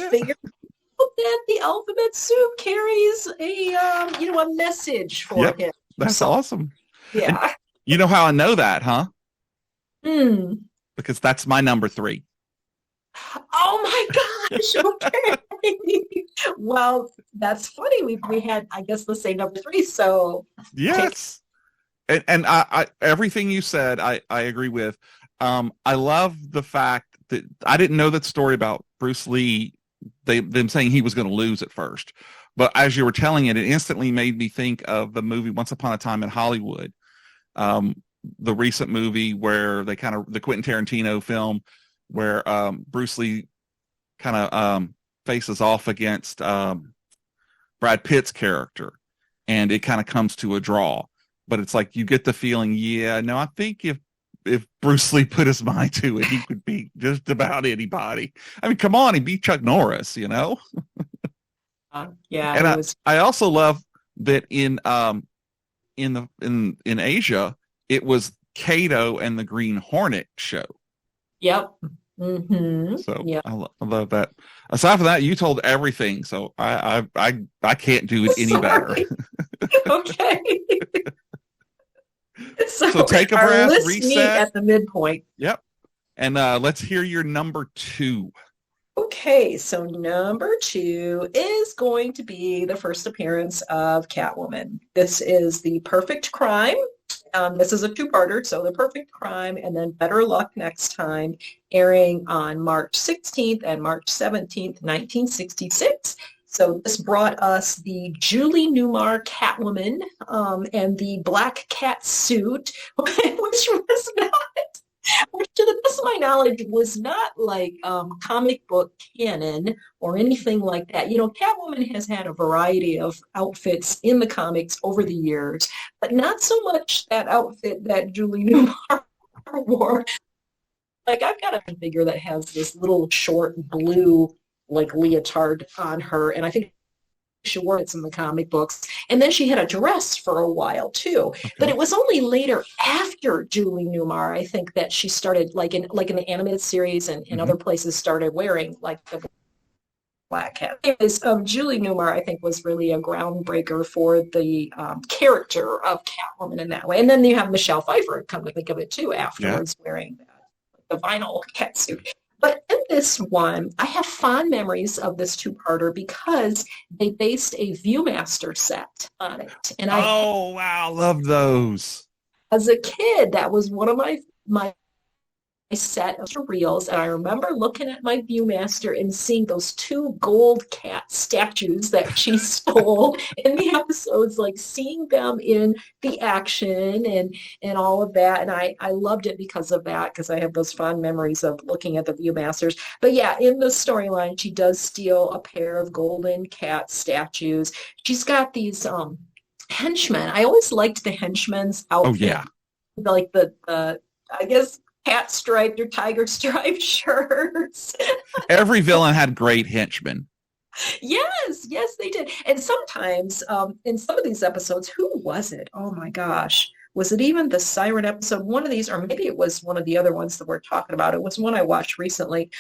Speaker 2: that the alphabet soup carries a message for him.
Speaker 1: That's awesome.
Speaker 2: Yeah.
Speaker 1: And you know how I know that, huh? Because that's my number 3.
Speaker 2: Oh my gosh. Okay. Well, that's funny. We had, I guess, let's say number 3. So
Speaker 1: yes. And I everything you said, I agree with. I love the fact that I didn't know that story about Bruce Lee, them saying he was going to lose at first. But as you were telling it, it instantly made me think of the movie Once Upon a Time in Hollywood, the recent movie where the Quentin Tarantino film where Bruce Lee kind of faces off against Brad Pitt's character, and it kind of comes to a draw. But it's like you get the feeling, I think if Bruce Lee put his mind to it, he could beat just about anybody. I mean, come on, he beat Chuck Norris,
Speaker 2: Yeah.
Speaker 1: And I also love that in Asia, it was Kato and the Green Hornet show.
Speaker 2: Yep. Mm-hmm.
Speaker 1: So yeah. I love that. Aside from that, you told everything, so I can't do it any better.
Speaker 2: Okay.
Speaker 1: So take a breath, reset
Speaker 2: at the midpoint.
Speaker 1: Yep. And let's hear your number 2.
Speaker 2: Okay, so number 2 is going to be the first appearance of Catwoman. This is The Perfect Crime. This is a 2-parter, so The Perfect Crime and then Better Luck Next Time, airing on March 16th and March 17th, 1966. So this brought us the Julie Newmar Catwoman and the black cat suit, which to the best of my knowledge, was not like comic book canon or anything like that. Catwoman has had a variety of outfits in the comics over the years, but not so much that outfit that Julie Newmar wore. Like, I've got a figure that has this little short blue like leotard on her, and I think she wore it in the comic books. And then she had a dress for a while too. Okay. But it was only later, after Julie Newmar, I think, that she started, like in the animated series and in other places, started wearing like the black cat. Anyways, Julie Newmar, I think, was really a groundbreaker for the character of Catwoman in that way. And then you have Michelle Pfeiffer, come to think of it too, afterwards, wearing the vinyl cat suit. But in this one, I have fond memories of this two-parter because they based a Viewmaster set on it. And
Speaker 1: oh, wow. Love those.
Speaker 2: as a kid, that was one of my set of reels, and I remember looking at my Viewmaster and seeing those two gold cat statues that she stole in the episodes, like seeing them in the action and all of that. And I loved it because of that, because I have those fond memories of looking at the Viewmasters. But yeah, in the storyline, she does steal a pair of golden cat statues. She's got these henchmen. I always liked the henchmen's outfit.
Speaker 1: Oh, yeah.
Speaker 2: Like the I guess cat striped or tiger striped shirts.
Speaker 1: Every villain had great henchmen.
Speaker 2: Yes, they did. And sometimes in some of these episodes, who was it? Oh my gosh. Was it even the Siren episode? One of these, or maybe it was one of the other ones that we're talking about. It was one I watched recently.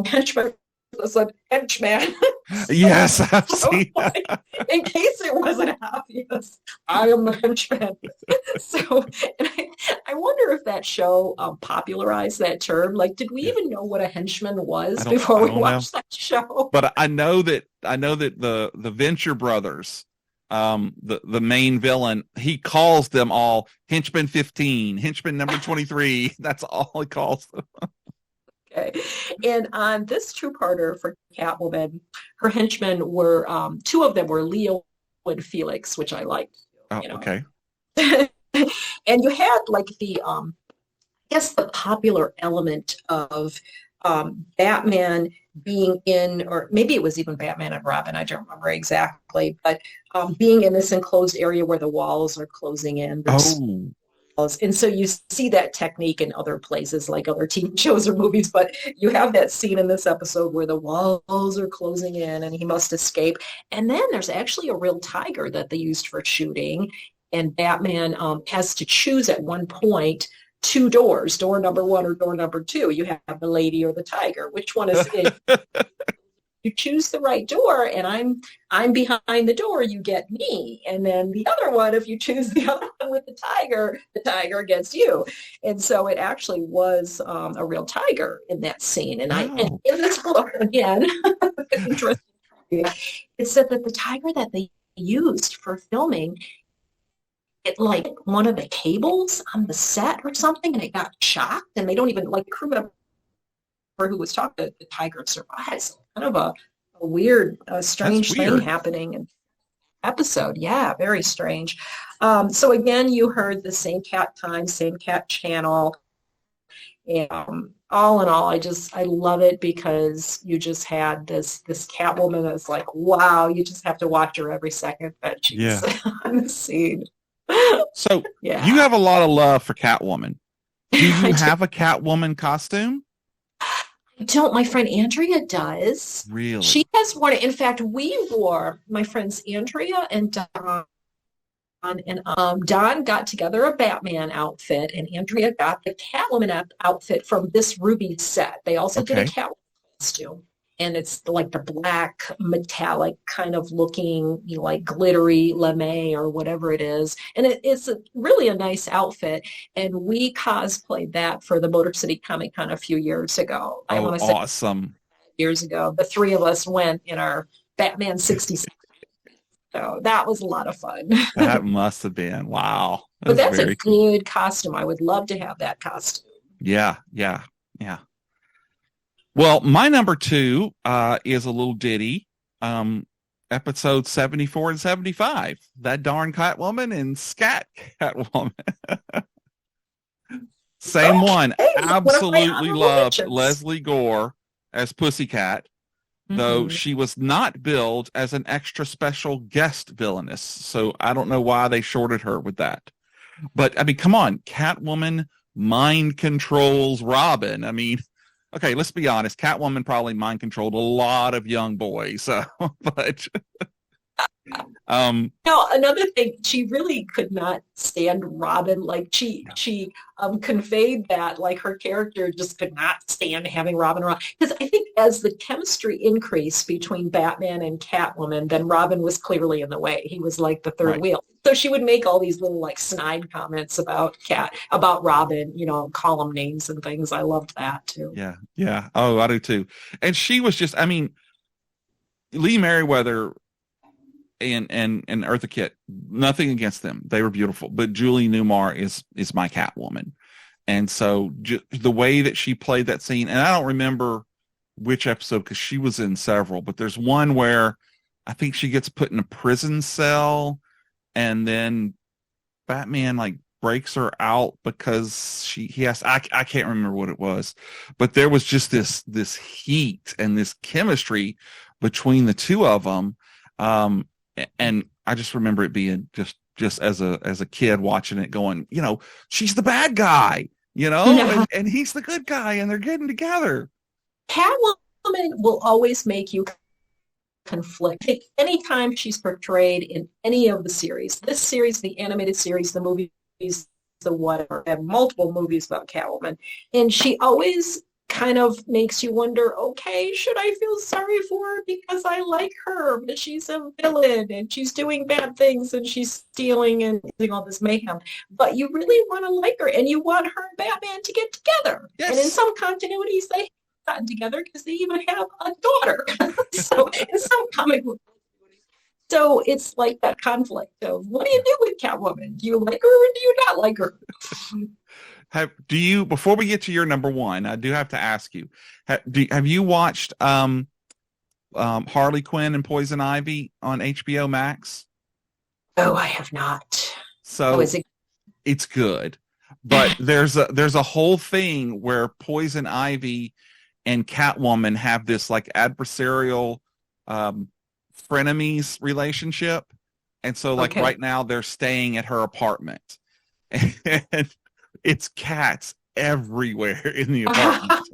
Speaker 2: Henchman was a henchman.
Speaker 1: Yes, I've seen that.
Speaker 2: In case it wasn't obvious, I am the henchman. So and I wonder if that show popularized that term. Like, did we even know what a henchman was before we watched that show?
Speaker 1: But I know that the Venture brothers, the main villain, he calls them all henchman 15, henchman number 23. That's all he calls them.
Speaker 2: Okay. And on this two-parter for Catwoman, her henchmen were, two of them were Leo and Felix, which I liked.
Speaker 1: Oh, okay.
Speaker 2: And you had like the, I guess the popular element of Batman being in, or maybe it was even Batman and Robin, I don't remember exactly, but being in this enclosed area where the walls are closing in. And so you see that technique in other places, like other TV shows or movies, but you have that scene in this episode where the walls are closing in and he must escape. And then there's actually a real tiger that they used for shooting. And Batman has to choose at one point two doors, door number one or door number two. You have the lady or the tiger. Which one is it? You choose the right door, and I'm behind the door, you get me. And then the other one, if you choose the other one with the tiger gets you. And so it actually was a real tiger in that scene. And and in this book, again, interesting, it said that the tiger that they used for filming, it like one of the cables on the set or something, and it got shocked, and they don't even, like, crew member who was talking to the tiger survives. Kind of a weird, strange thing happening in the episode. Yeah, very strange. So again, you heard the same cat time, same cat channel. And all in all, I love it because you just had this Catwoman that's like, wow, you just have to watch her every second that she's on the scene.
Speaker 1: So you have a lot of love for Catwoman. Do you have a Catwoman costume?
Speaker 2: I don't. My friend Andrea does.
Speaker 1: Really?
Speaker 2: She has worn it. In fact, we wore, my friends Andrea and Don, and Don got together a Batman outfit, and Andrea got the Catwoman outfit from this Ruby set. They also did a Catwoman costume. And it's like the black metallic kind of looking, like glittery lame or whatever it is. And it's really a nice outfit. And we cosplayed that for the Motor City Comic Con a few years ago. I want to say
Speaker 1: awesome.
Speaker 2: Years ago. The three of us went in our Batman 66. So that was a lot of fun.
Speaker 1: That must have been. Wow.
Speaker 2: But that's a good costume. I would love to have that costume.
Speaker 1: Yeah. Well, my number 2 is a little ditty, episode 74 and 75, That Darn Catwoman and Scat Catwoman. Same one. Absolutely loved Leslie Gore as Pussycat, though she was not billed as an extra special guest villainess. So I don't know why they shorted her with that. But, I mean, come on. Catwoman mind controls Robin. I mean, okay, let's be honest. Catwoman probably mind controlled a lot of young boys. But
Speaker 2: another thing, she really could not stand Robin. Like she conveyed that, like her character just could not stand having Robin around. Because I think as the chemistry increased between Batman and Catwoman, then Robin was clearly in the way. He was like the third wheel. So she would make all these little like snide comments about Robin, call him names and things. I loved that too.
Speaker 1: Yeah. Yeah. Oh, I do too. And she was just, I mean, Lee Merriweather and Eartha Kitt, nothing against them. They were beautiful, but Julie Newmar is my Catwoman. And so the way that she played that scene, and I don't remember which episode because she was in several, but there's one where I think she gets put in a prison cell and then Batman like breaks her out because he has, I can't remember what it was, but there was just this heat and this chemistry between the two of them. And I just remember it being just as a kid watching it going, she's the bad guy, and he's the good guy and they're getting together.
Speaker 2: Catwoman will always make you conflict. Anytime she's portrayed in any of the series, this series, the animated series, the movies, the whatever, and multiple movies about Catwoman, and she always kind of makes you wonder, okay, should I feel sorry for her because I like her, but she's a villain and she's doing bad things and she's stealing and doing all this mayhem. But you really want to like her and you want her and Batman to get together. Yes. And in some continuities, they have gotten together because they even have a daughter. So in some comic book. So it's like that conflict of what do you do with Catwoman? Do you like her or do you not like her?
Speaker 1: Before we get to your number one, I do have to ask you, have you watched Harley Quinn and Poison Ivy on HBO Max?
Speaker 2: Oh, I have not.
Speaker 1: So it's good, but there's a whole thing where Poison Ivy and Catwoman have this like adversarial frenemies relationship. And so like right now they're staying at her apartment and it's cats everywhere in the apartment.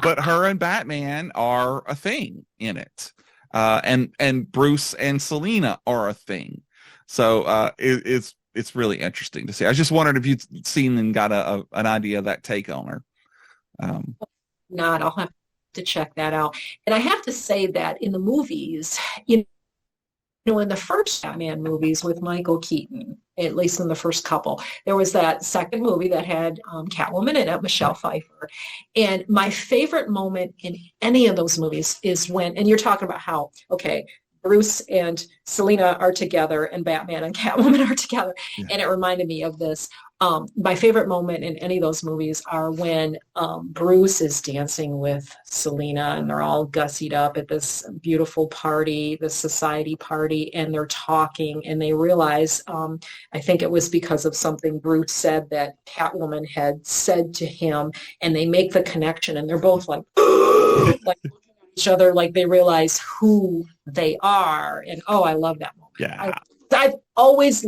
Speaker 1: But her and Batman are a thing in it. And Bruce and Selina are a thing. So it's really interesting to see. I just wondered if you'd seen and got an idea of that take on her.
Speaker 2: I'll have to check that out. And I have to say that in the movies, in the first Batman movies with Michael Keaton, at least in the first couple, there was that second movie that had Catwoman in it, Michelle Pfeiffer. And my favorite moment in any of those movies is when, and you're talking about how, Bruce and Selina are together and Batman and Catwoman are together. Yeah. And it reminded me of this. My favorite moment in any of those movies are when Bruce is dancing with Selina and they're all gussied up at this beautiful party, this society party, and they're talking and they realize, I think it was because of something Bruce said that Catwoman had said to him, and they make the connection and they're both like, like looking at each other like they realize who they are. And I love that moment.
Speaker 1: Yeah.
Speaker 2: I've always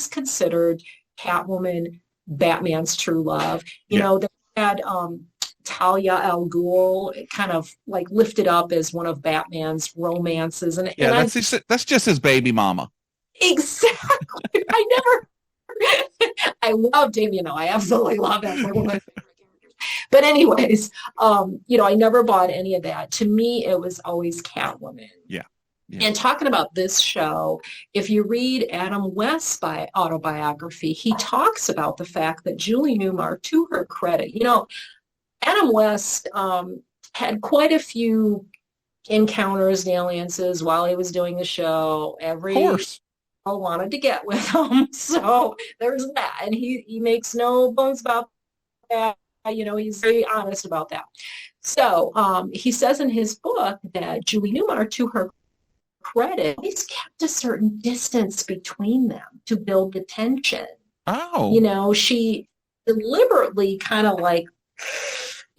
Speaker 2: considered Catwoman Batman's true love. They had Talia al Ghul kind of like lifted up as one of Batman's romances, and
Speaker 1: that's just his baby mama.
Speaker 2: Exactly. I love Damien. I absolutely love that. One of my favorite characters. But anyways, I never bought any of that. To me, it was always Catwoman.
Speaker 1: Yeah. Yeah.
Speaker 2: And talking about this show, if you read Adam West's autobiography, he talks about the fact that Julie Newmar, to her credit, Adam West had quite a few encounters, dalliances while he was doing the show. Every girl wanted to get with him, so there's that, and he makes no bones about that. He's very honest about that. So he says in his book that Julie Newmar, to her credit, he's kept a certain distance between them to build the tension. She deliberately kind of like,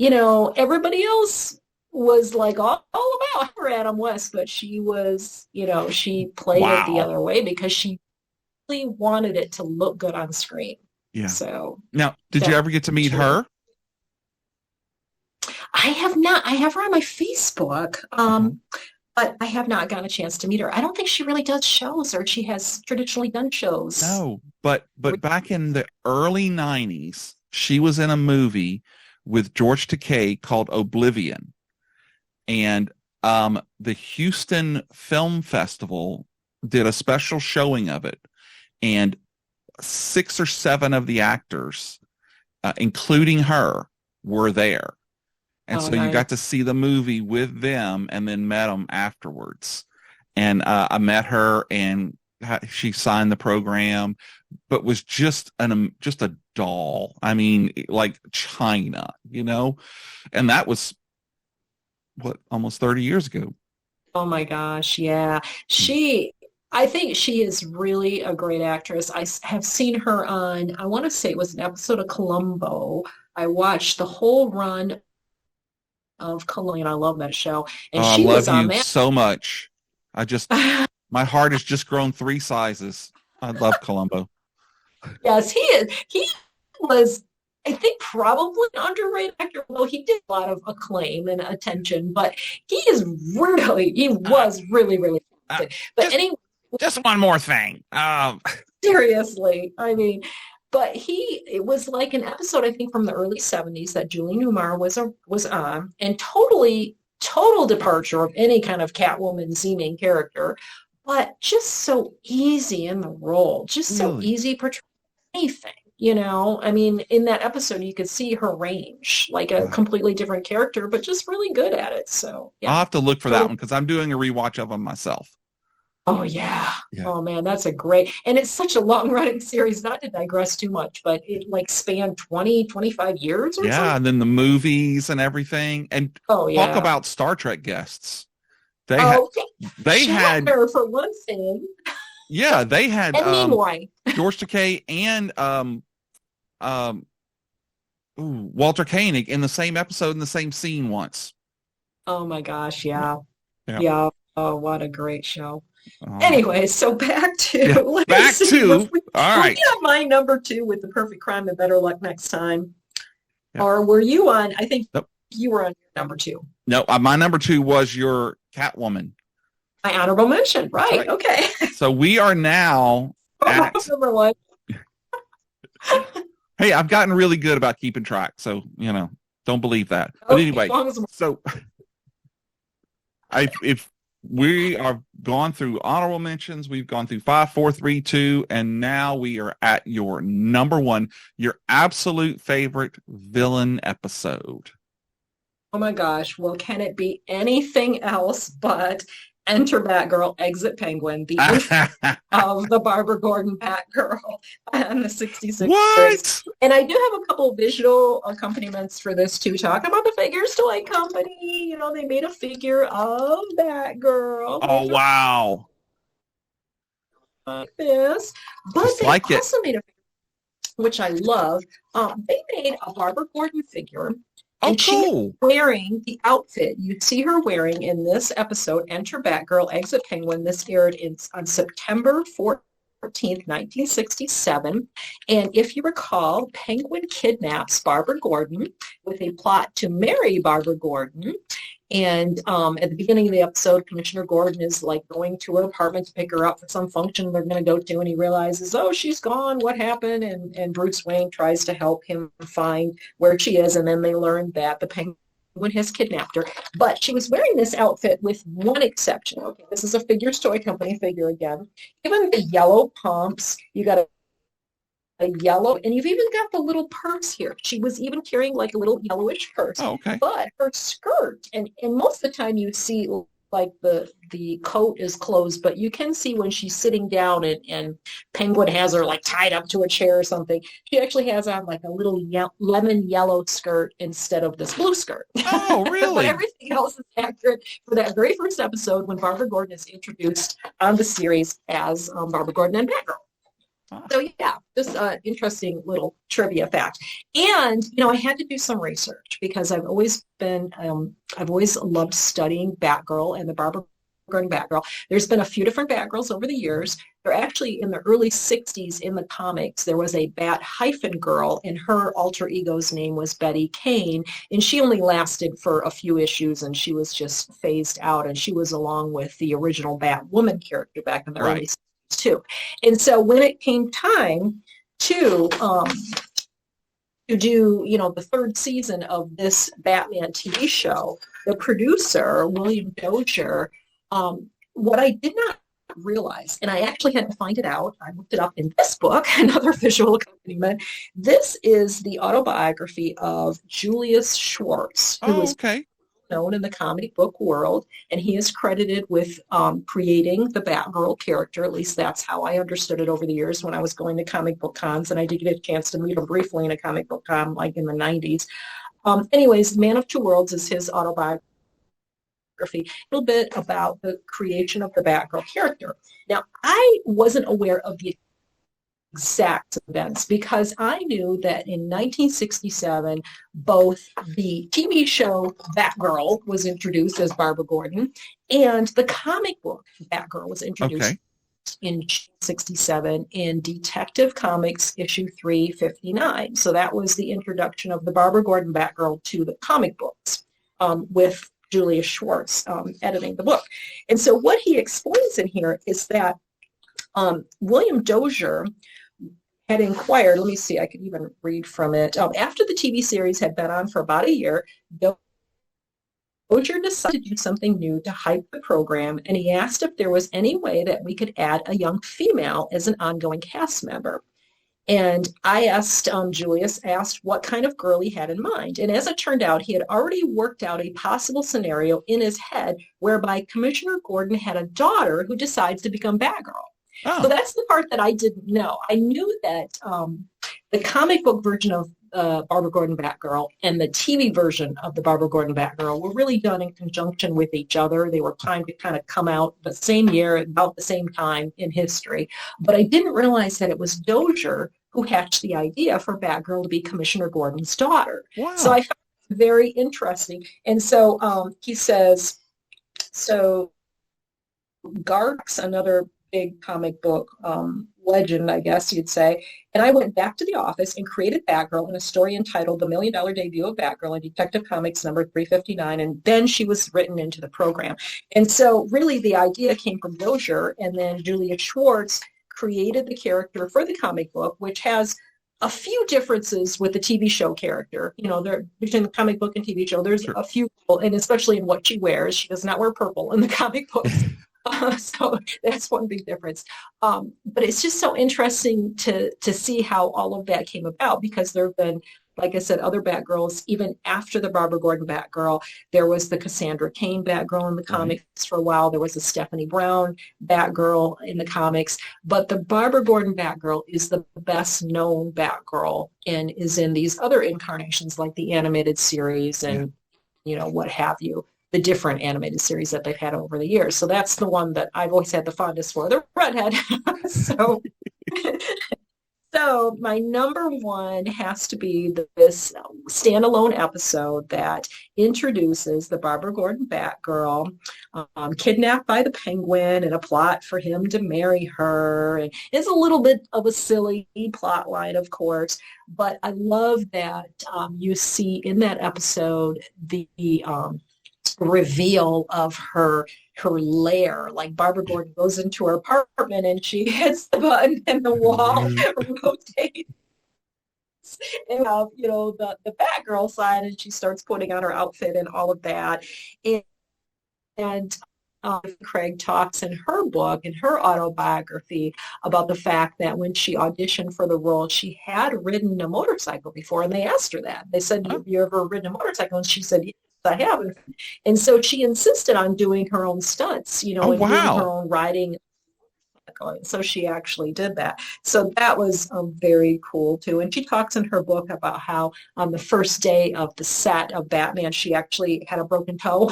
Speaker 2: everybody else was like all about her, Adam West, but she was, she played it the other way because she really wanted it to look good on screen.
Speaker 1: Yeah.
Speaker 2: So
Speaker 1: now, did you ever get to meet her?
Speaker 2: I have not. I have her on my Facebook. But I have not gotten a chance to meet her. I don't think she really does shows, or she has traditionally done shows.
Speaker 1: No, but back in the early 90s, she was in a movie with George Takei called Oblivion. And the Houston Film Festival did a special showing of it, and 6 or 7 of the actors, including her, were there. And so you got to see the movie with them and then met them afterwards. And I met her, and she signed the program, but was just a doll. I mean, like China, you know? And that was, what, almost 30 years ago.
Speaker 2: Oh my gosh, yeah. I think she is really a great actress. I have seen her on, I want to say it was an episode of Columbo. I watched the whole run of Columbo, and I love that show. And she was on that
Speaker 1: so much. My heart has just grown 3 sizes. I love Columbo.
Speaker 2: Yes, he is. He was, I think, probably an underrated actor, although he did a lot of acclaim and attention, but he was really, really talented. But anyway,
Speaker 1: just one more thing.
Speaker 2: Seriously, I mean, but it was like an episode, I think, from the early 70s that Julie Newmar was on, and total departure of any kind of Catwoman seeming character, but just so easy in the role, just so easy portraying anything. You know, I mean, in that episode, you could see her range, like a completely different character, but just really good at it. So yeah.
Speaker 1: I'll have to look for that one because I'm doing a rewatch of them myself.
Speaker 2: Oh, yeah. Oh, man, that's a great, and it's such a long running series, not to digress too much, but it like spanned 20, 25 years or something.
Speaker 1: And then the movies and everything. And talk about Star Trek guests. They had
Speaker 2: her for one thing.
Speaker 1: Yeah, they had
Speaker 2: and
Speaker 1: George Takei and Walter Koenig in the same episode in the same scene once.
Speaker 2: Oh my gosh, yeah. Oh, what a great show. Anyway, so back to
Speaker 1: all right.
Speaker 2: We have my number 2 with The Perfect Crime and Better Luck Next Time. Or were you on? I think you were on your number 2.
Speaker 1: No, my number 2 was your Catwoman.
Speaker 2: My honorable mention, right? Okay.
Speaker 1: So we are now at
Speaker 2: number 1.
Speaker 1: Hey, I've gotten really good about keeping track, so don't believe that. But anyway, so if we are gone through honorable mentions, we've gone through 5, 4, 3, 2, and now we are at your number 1, your absolute favorite villain episode.
Speaker 2: Oh my gosh! Well, can it be anything else but Enter Batgirl, Exit Penguin, the of the Barbara Gordon Batgirl and the 66.
Speaker 1: What?
Speaker 2: And I do have a couple visual accompaniments for this too, talking about the Figures Toy Company. You know, they made a figure of Batgirl.
Speaker 1: Oh, wow.
Speaker 2: Like this. But
Speaker 1: just
Speaker 2: they
Speaker 1: like
Speaker 2: also made a figure, which I love. They made a Barbara Gordon figure.
Speaker 1: Oh,
Speaker 2: and
Speaker 1: cool.
Speaker 2: She's wearing the outfit you see her wearing in this episode, Enter Batgirl, Exit Penguin. This aired on September 14th, 1967. And if you recall, Penguin kidnaps Barbara Gordon with a plot to marry Barbara Gordon. And at the beginning of the episode, Commissioner Gordon is like going to her apartment to pick her up for some function they're going to go to, and he realizes, oh, she's gone. What happened? And Bruce Wayne tries to help him find where she is, and then they learn that the Penguin has kidnapped her. But she was wearing this outfit with one exception. Okay, this is a Figures Toy Company figure again. Given the yellow pumps, you got a yellow, and you've even got the little purse here. She was even carrying like a little yellowish purse.
Speaker 1: Oh, okay.
Speaker 2: But her skirt, and most of the time you see like the coat is closed, but you can see when she's sitting down and Penguin has her like tied up to a chair or something. She actually has on like a little lemon yellow skirt instead of this blue skirt.
Speaker 1: Oh, really?
Speaker 2: But everything else is accurate for that very first episode when Barbara Gordon is introduced on the series as Barbara Gordon and Batgirl. So yeah, just an interesting little trivia fact. And, I had to do some research because I've always loved studying Batgirl and the Barbara Gordon Batgirl. There's been a few different Batgirls over the years. They're actually in the early 60s in the comics. There was a Bat-Girl, and her alter ego's name was Betty Kane. And she only lasted for a few issues, and she was just phased out. And she was along with the original Batwoman character back in the early 60s. Too. And so when it came time to to do, the third season of this Batman TV show, the producer, William Dozier, what I did not realize, and I actually had to find it out, I looked it up in this book, another visual accompaniment. This is the autobiography of Julius Schwartz, who is known in the comic book world, and he is credited with creating the Batgirl character. At least that's how I understood it over the years when I was going to comic book cons, and I did get a chance to meet him briefly in a comic book con like in the 90s. Anyways, Man of Two Worlds is his autobiography. A little bit about the creation of the Batgirl character. Now, I wasn't aware of the exact events because I knew that in 1967, both the TV show Batgirl was introduced as Barbara Gordon, and the comic book Batgirl was introduced in 1967 in Detective Comics issue 359. So that was the introduction of the Barbara Gordon Batgirl to the comic books, with Julius Schwartz editing the book. And so what he explains in here is that William Dozier had inquired, let me see, I could even read from it. After the TV series had been on for about a year, Dozier decided to do something new to hype the program, and he asked if there was any way that we could add a young female as an ongoing cast member. And I asked, Julius asked what kind of girl he had in mind. And as it turned out, he had already worked out a possible scenario in his head whereby Commissioner Gordon had a daughter who decides to become Batgirl. Oh. So that's the part that I didn't know. I knew that the comic book version of Barbara Gordon Batgirl and the TV version of the Barbara Gordon Batgirl were really done in conjunction with each other. They were timed to kind of come out the same year, about the same time in history. But I didn't realize that it was Dozier who hatched the idea for Batgirl to be Commissioner Gordon's daughter. Wow. So I found it very interesting. And so he says, so Gark's another big comic book legend, I guess you'd say. And I went back to the office and created Batgirl in a story entitled The $1 Million Debut of Batgirl in Detective Comics number 359. And then she was written into the program. And so really the idea came from Dozier, and then Julius Schwartz created the character for the comic book, which has a few differences with the TV show character. There between the comic book and TV show, there's a few, and especially in what she wears. She does not wear purple in the comic books. So that's one big difference. But it's just so interesting to see how all of that came about, because there have been, like I said, other Batgirls. Even after the Barbara Gordon Batgirl, there was the Cassandra Cain Batgirl in the comics for a while. There was the Stephanie Brown Batgirl in the comics. But the Barbara Gordon Batgirl is the best known Batgirl and is in these other incarnations like the animated series and, what have you. The different animated series that they've had over the years. So that's the one that I've always had the fondest for, the redhead. So my number one has to be this standalone episode that introduces the Barbara Gordon Batgirl, kidnapped by the Penguin and a plot for him to marry her. And it's a little bit of a silly plot line, of course, but I love that you see in that episode the reveal of her lair. Like Barbara Gordon goes into her apartment and she hits the button and the wall rotates. And the Batgirl side, and she starts putting on her outfit and all of that. And Craig talks in her book, in her autobiography, about the fact that when she auditioned for the role, she had ridden a motorcycle before, and they asked her that. They said, "Have you ever ridden a motorcycle?" And she said, "Yes, I have." And so she insisted on doing her own stunts, and doing her own riding. So she actually did that. So that was very cool too. And she talks in her book about how on the first day of the set of Batman, she actually had a broken toe.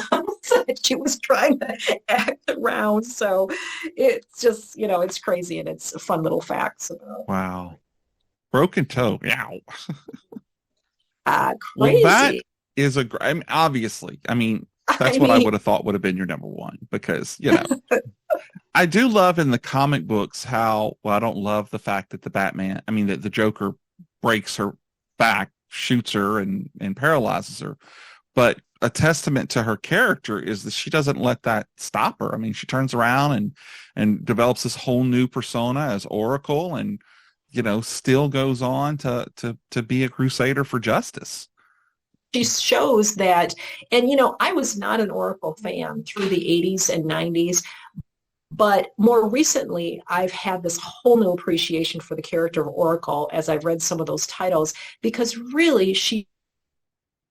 Speaker 2: She was trying to act around. So it's just, it's crazy, and it's a fun little facts.
Speaker 1: Wow. Broken toe. Ow.
Speaker 2: Crazy.
Speaker 1: Well, that is obviously, that's what I would have thought would have been your number one, because, I do love in the comic books how, I don't love the fact that that the Joker breaks her back, shoots her and paralyzes her. But a testament to her character is that she doesn't let that stop her. She turns around and develops this whole new persona as Oracle. And still goes on to be a crusader for justice.
Speaker 2: She shows that, and I was not an Oracle fan through the 80s and 90s, but more recently, I've had this whole new appreciation for the character of Oracle as I've read some of those titles, because really she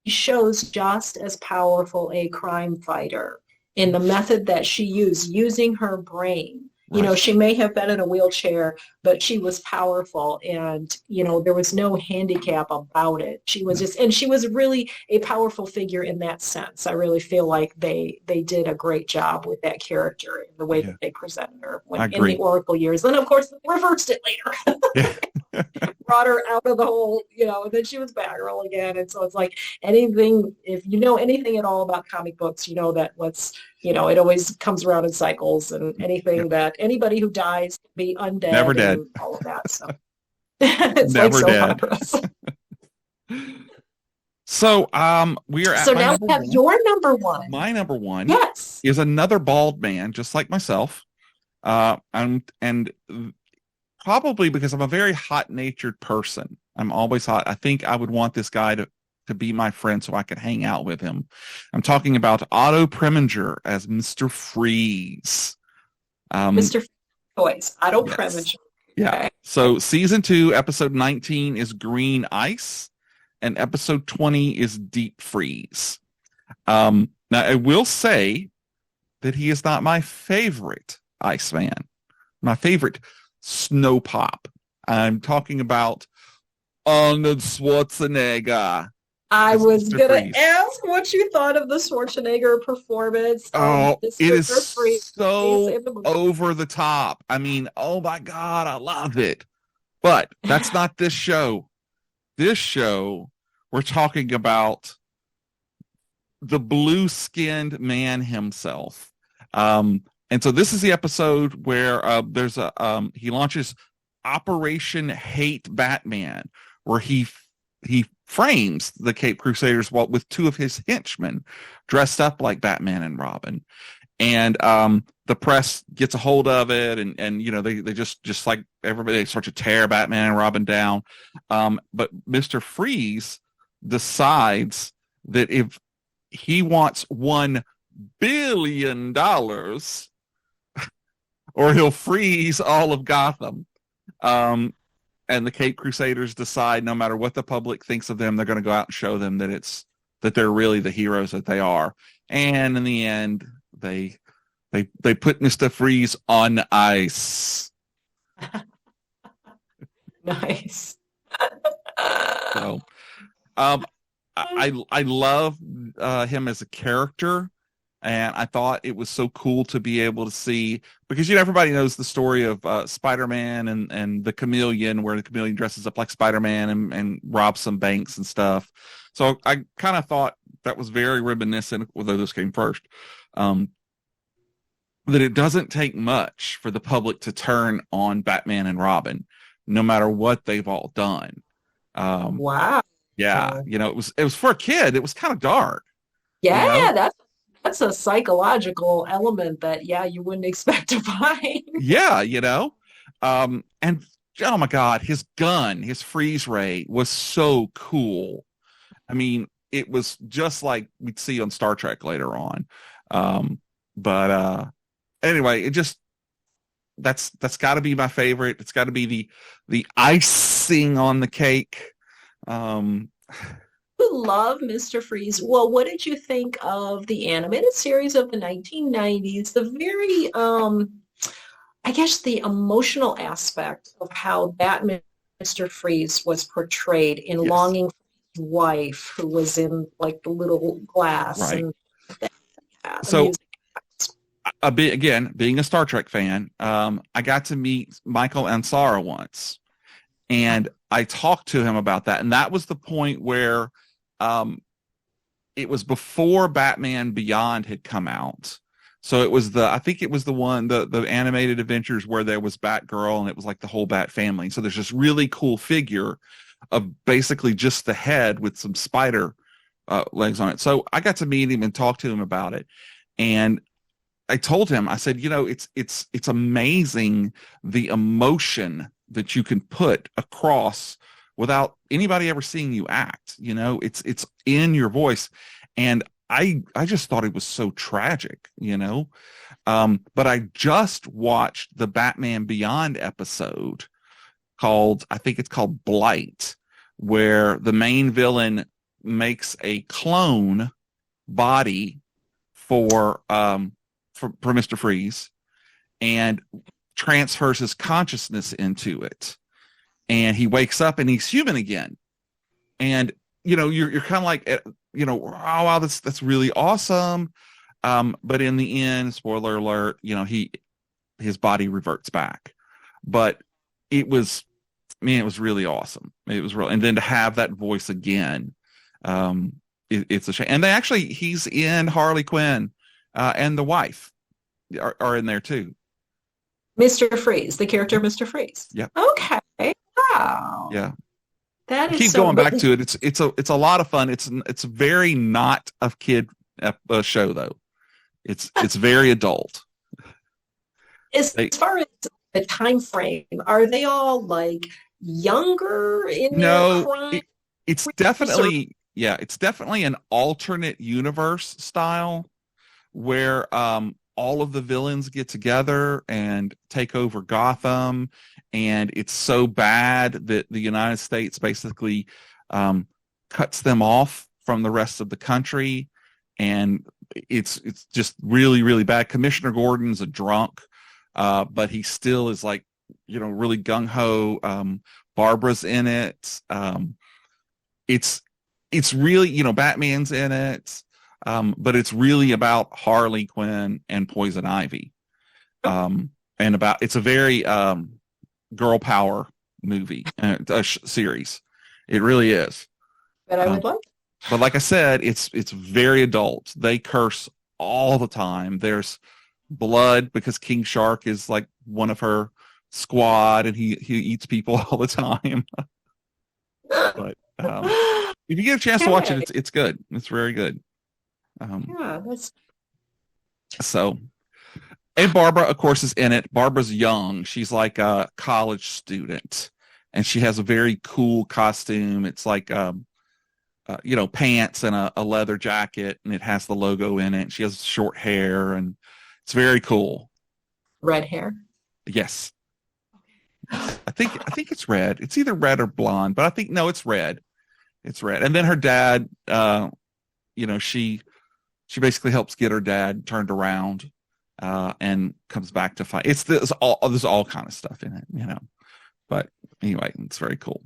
Speaker 2: shows just as powerful a crime fighter in the method that she used, using her brain.
Speaker 1: Right.
Speaker 2: She may have been in a wheelchair, but she was powerful, and, there was no handicap about it. She was and she was really a powerful figure in that sense. I really feel like they did a great job with that character in the way that they presented her in the Oracle years. Then, of course, they reversed it later.
Speaker 1: Yeah.
Speaker 2: Brought her out of the whole, and then she was Batgirl again. And so it's like anything, if you know anything at all about comic books, that it always comes around in cycles, and anything that anybody who dies can be undead.
Speaker 1: Never dead.
Speaker 2: And all of that. So it's
Speaker 1: never
Speaker 2: like
Speaker 1: dead. So we are at
Speaker 2: so now we have your number one.
Speaker 1: My number one,
Speaker 2: yes,
Speaker 1: is another bald man, just like myself. And probably because I'm a very hot-natured person. I'm always hot. I think I would want this guy to be my friend so I could hang out with him. I'm talking about Otto Preminger as Mr. Freeze.
Speaker 2: Mr. Toys, Otto Preminger.
Speaker 1: Yeah.
Speaker 2: Okay.
Speaker 1: So season 2, episode 19 is Green Ice, and episode 20 is Deep Freeze. Now I will say that he is not my favorite Iceman. My favorite Snow Pop. I'm talking about Arnold Schwarzenegger.
Speaker 2: I was going to ask what you thought of the Schwarzenegger performance.
Speaker 1: Oh, it is so over the top. I mean, oh my God, I love it. But that's not this show. This show, we're talking about the blue-skinned man himself. And so this is the episode where there's he launches Operation Hate Batman, where he frames the Caped Crusaders with 2 of his henchmen dressed up like Batman and Robin. And the press gets a hold of it, and they just like everybody, they start to tear Batman and Robin down. But Mr. Freeze decides that if he wants $1 billion, or he'll freeze all of Gotham. And the Caped Crusaders decide, no matter what the public thinks of them, they're going to go out and show them that they're really the heroes that they are. And in the end, they put Mr. Freeze on ice.
Speaker 2: Nice.
Speaker 1: So, I love him as a character. And I thought it was so cool to be able to see, because everybody knows the story of Spider-Man and the Chameleon, where the Chameleon dresses up like Spider-Man and robs some banks and stuff. So I kind of thought that was very reminiscent, although this came first, that it doesn't take much for the public to turn on Batman and Robin, no matter what they've all done.
Speaker 2: Wow.
Speaker 1: Yeah, it was for a kid. It was kind of dark.
Speaker 2: Yeah, that's a psychological element that you wouldn't expect to find.
Speaker 1: Yeah, and oh my God, his gun, his freeze ray was so cool. I mean, it was just like we'd see on Star Trek later on. But anyway, it just that's got to be my favorite. It's got to be the icing on the cake.
Speaker 2: Who love Mr. Freeze. Well, what did you think of the animated series of the 1990s? The very, I guess, the emotional aspect of how Batman, Mr. Freeze, was portrayed in longing for his wife, who was in like the little glass.
Speaker 1: Right.
Speaker 2: And
Speaker 1: so, being a Star Trek fan, I got to meet Michael Ansara once, and I talked to him about that, and that was the point where it was before Batman Beyond had come out. So it was I think it was the one, the animated adventures where there was Batgirl, and it was like the whole Bat family. So there's this really cool figure of basically just the head with some spider legs on it. So I got to meet him and talk to him about it. And I told him, I said, it's amazing the emotion that you can put across without anybody ever seeing you act. You know, it's in your voice. And I just thought it was so tragic, you know. But I just watched the Batman Beyond episode called, I think it's called Blight, where the main villain makes a clone body for Mr. Freeze and transfers his consciousness into it. And he wakes up and he's human again. And, you know, you're kind of like, you know, oh, wow, that's really awesome. But in the end, spoiler alert, you know, his body reverts back. But it was really awesome. It was real. And then to have that voice again, it's a shame. And he's in Harley Quinn, and the wife are in there too.
Speaker 2: Mr. Freeze, the character Mr. Freeze.
Speaker 1: Yeah.
Speaker 2: Okay. Wow.
Speaker 1: Yeah.
Speaker 2: That is
Speaker 1: keep
Speaker 2: so
Speaker 1: going back to it. It's a lot of fun. It's very not a kid show though. It's very adult.
Speaker 2: As far as the time frame, are they all like younger in their prime?
Speaker 1: It's definitely an alternate universe style where all of the villains get together and take over Gotham, and it's so bad that the United States basically cuts them off from the rest of the country, and it's just really, really bad. Commissioner Gordon's a drunk, but he still is like, you know, really gung-ho. Barbara's in it. It's really, you know, Batman's in it. But it's really about Harley Quinn and Poison Ivy. And it's a very girl power movie, series. It really is.
Speaker 2: But I would like.
Speaker 1: But like I said, it's very adult. They curse all the time. There's blood because King Shark is like one of her squad, and he eats people all the time. But if you get a chance to watch it, it's good. It's very good. So, and Barbara, of course, is in it. Barbara's young. She's like a college student, and she has a very cool costume. It's like, you know, pants and a leather jacket, and it has the logo in it. She has short hair, and it's very cool.
Speaker 2: Red hair?
Speaker 1: Yes. I think it's red. It's either red or blonde, but I think, no, it's red. It's red. And then her dad, you know, she basically helps get her dad turned around, and comes back to fight. There's all kind of stuff in it, you know. But anyway, it's very cool.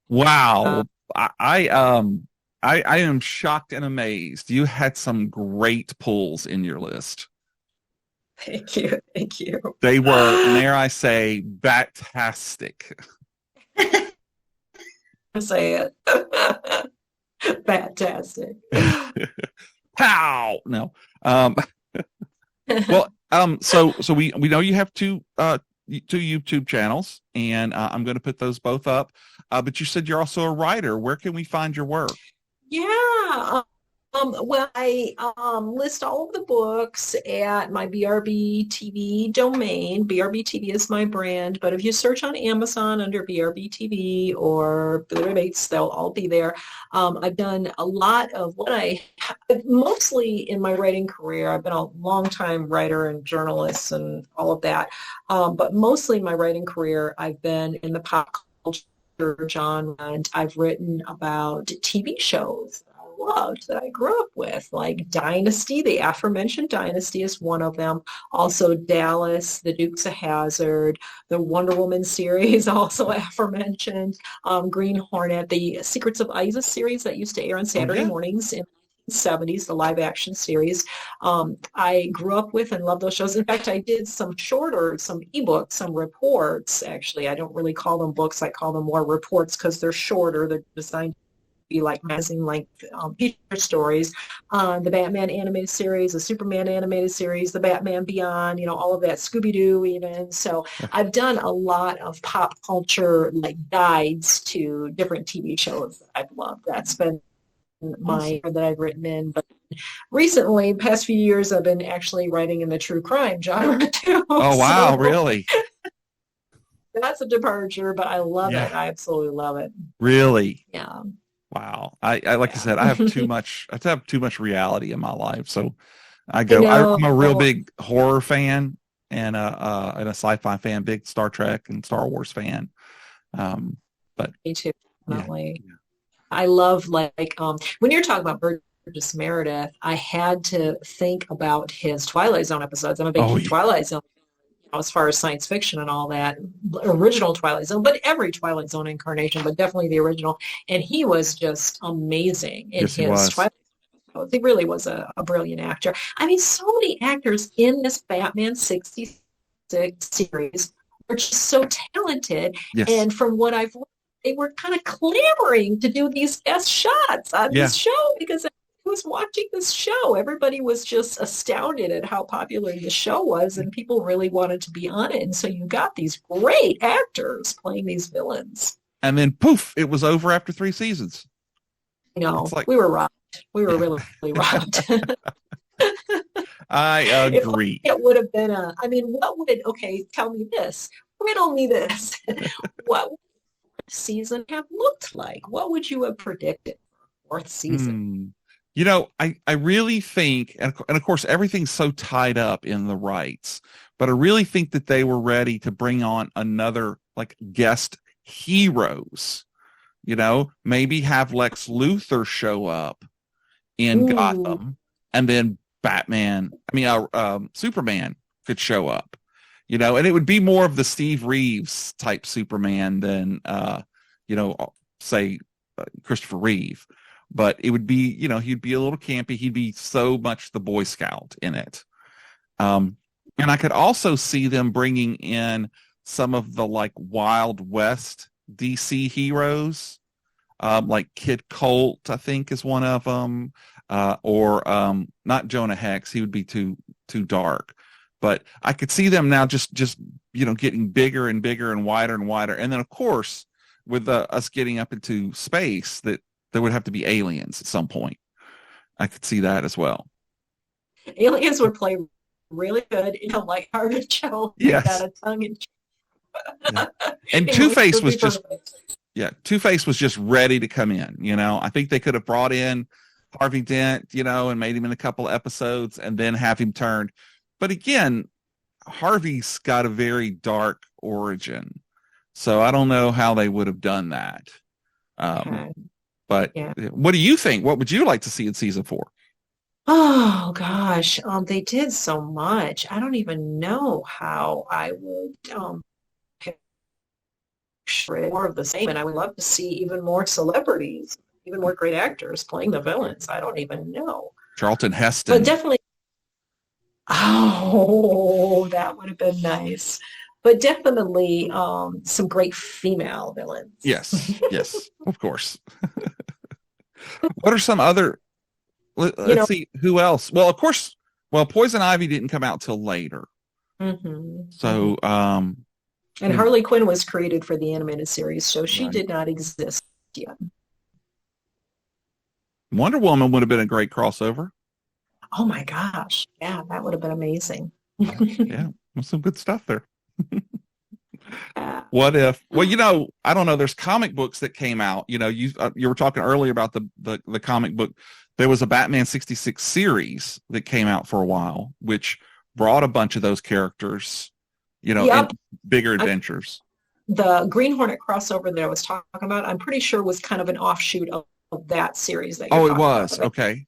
Speaker 1: Wow. I am shocked and amazed. You had some great pulls in your list.
Speaker 2: Thank you.
Speaker 1: They were, dare I say, batastic.
Speaker 2: Say it. Fantastic.
Speaker 1: Pow! No. Well, so we know you have two YouTube channels, and I'm going to put those both up. But you said you're also a writer. Where can we find your work?
Speaker 2: Yeah. Well, I list all of the books at my BRB TV domain. BRB TV is my brand, but if you search on Amazon under BRB TV or Billie Rae Bates, they'll all be there. I've done a lot of mostly in my writing career. I've been a long-time writer and journalist and all of that, but mostly in my writing career, I've been in the pop culture genre, and I've written about TV shows loved that I grew up with, like Dynasty. The aforementioned Dynasty is one of them. Also Dallas, The Dukes of Hazzard, the Wonder Woman series, also aforementioned, Green Hornet, the Secrets of Isis series that used to air on Saturday mornings in the 70s, the live action series. I grew up with and loved those shows. In fact, I did some ebooks, some reports. Actually, I don't really call them books. I call them more reports because they're shorter. They're designed be like magazine length feature stories on the Batman animated series, the Superman animated series, the Batman Beyond, you know, all of that, Scooby-Doo even. So I've done a lot of pop culture like guides to different TV shows that I've loved. That's been my that I've written in. But recently, past few years, I've been actually writing in the true crime genre too.
Speaker 1: Oh wow, really?
Speaker 2: that's a departure, but I love
Speaker 1: Yeah.
Speaker 2: it. I absolutely love it.
Speaker 1: Really?
Speaker 2: Yeah.
Speaker 1: Wow. I like I said, I have too much, I have too much reality in my life. So
Speaker 2: I know.
Speaker 1: I'm a real big horror fan and a sci-fi fan, big Star Trek and Star Wars fan. But
Speaker 2: Me too,
Speaker 1: yeah.
Speaker 2: definitely. I love when you're talking about Burgess Meredith, I had to think about his Twilight Zone episodes. I'm a big
Speaker 1: Oh yeah.
Speaker 2: Twilight Zone, as far as science fiction and all that, original Twilight Zone, but every Twilight Zone incarnation, but definitely the original. And he was just amazing in
Speaker 1: Yes, he
Speaker 2: his
Speaker 1: was.
Speaker 2: Twilight Zone. He really was a brilliant actor. I mean, so many actors in this Batman 66 series are just so talented.
Speaker 1: Yes.
Speaker 2: And from what I've learned, they were kind of clamoring to do these guest shots on
Speaker 1: Yeah.
Speaker 2: this show because was watching this show. Everybody was just astounded at how popular the show was, and people really wanted to be on it. And so you got these great actors playing these villains.
Speaker 1: And then poof, it was over after 3 seasons.
Speaker 2: You know, we were robbed. We were really robbed.
Speaker 1: I agree.
Speaker 2: It would have been tell me this. Riddle me this. What would the season have looked like? What would you have predicted for 4th season?
Speaker 1: You know, I really think, and of course, everything's so tied up in the rights, but I really think that they were ready to bring on another like guest heroes, you know, maybe have Lex Luthor show up in Gotham, and then Superman could show up, you know, and it would be more of the Steve Reeves type Superman than, say Christopher Reeve. But it would be, you know, he'd be a little campy. He'd be so much the Boy Scout in it. And I could also see them bringing in some of the like Wild West DC heroes, like Kid Colt, I think is one of them, or not Jonah Hex. He would be too dark. But I could see them now just you know, getting bigger and bigger and wider. And then, of course, with us getting up into space, that there would have to be aliens at some point. I could see that as well.
Speaker 2: Aliens would play really good in a lighthearted show.
Speaker 1: Yes.
Speaker 2: Got a tongue in
Speaker 1: yeah. And Two-Face was just ready to come in. You know, I think they could have brought in Harvey Dent, you know, and made him in a couple of episodes and then have him turned. But again, Harvey's got a very dark origin. So I don't know how they would have done that. But what do you think? What would you like to see in season 4?
Speaker 2: Oh gosh, they did so much. I don't even know how I would picture more of the same. And I would love to see even more celebrities, even more great actors playing the villains. I don't even know.
Speaker 1: Charlton Heston.
Speaker 2: But definitely. Oh, that would have been nice. But definitely some great female villains.
Speaker 1: Yes, of course. What are some other? Let's see who else. Well, of course. Well, Poison Ivy didn't come out till later. So,
Speaker 2: and Harley Quinn was created for the animated series, so she did not exist yet.
Speaker 1: Wonder Woman would have been a great crossover.
Speaker 2: Oh my gosh! Yeah, that would have been amazing.
Speaker 1: Yeah, some good stuff there. What if? Well, you know, I don't know. There's comic books that came out. You know, you were talking earlier about the comic book. There was a Batman 66 series that came out for a while, which brought a bunch of those characters, you know, in bigger adventures.
Speaker 2: The Green Hornet crossover that I was talking about, I'm pretty sure was kind of an offshoot of that series. That
Speaker 1: it was about. Okay.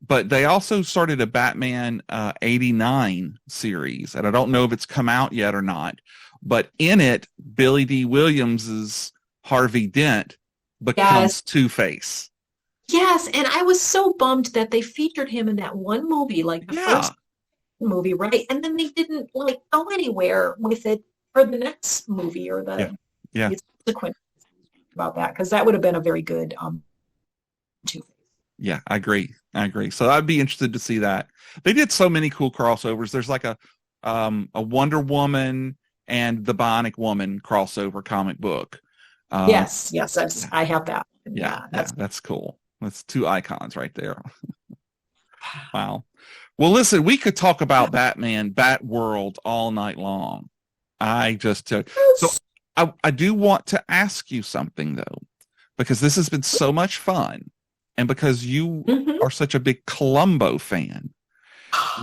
Speaker 1: But they also started a Batman 89 series, and I don't know if it's come out yet or not. But in it, Billy D. Williams's Harvey Dent becomes Two-Face.
Speaker 2: Yes, and I was so bummed that they featured him in that one movie, like the first movie, right? And then they didn't like go anywhere with it for the next movie or the subsequent about that, because that would have been a very good Two-Face.
Speaker 1: Yeah, I agree. So I'd be interested to see that. They did so many cool crossovers. There's like a Wonder Woman and the Bionic Woman crossover comic book.
Speaker 2: Yes, I have that.
Speaker 1: That's cool. That's 2 icons right there. Wow. Well, listen, we could talk about Batman, Batworld all night long. So I do want to ask you something though, because this has been so much fun, and because you are such a big Columbo fan.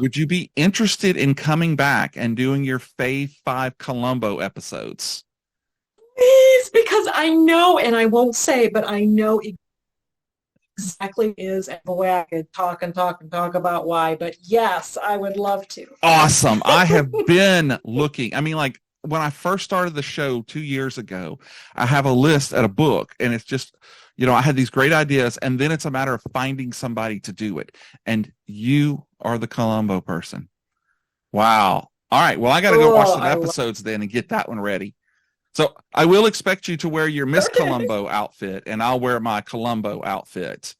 Speaker 1: Would you be interested in coming back and doing your Fave Five Columbo episodes?
Speaker 2: Please, because I know, and I won't say, but I know exactly what it is, and the way I could talk about why. But yes, I would love to.
Speaker 1: Awesome. I have been looking. I mean, like when I first started the show 2 years ago, I have a list at a book, and it's just, I had these great ideas, and then it's a matter of finding somebody to do it. And you are the Columbo person. Wow. All right. Well, I got to go watch some episodes then and get that one ready. So I will expect you to wear your Miss Columbo outfit, and I'll wear my Columbo outfit.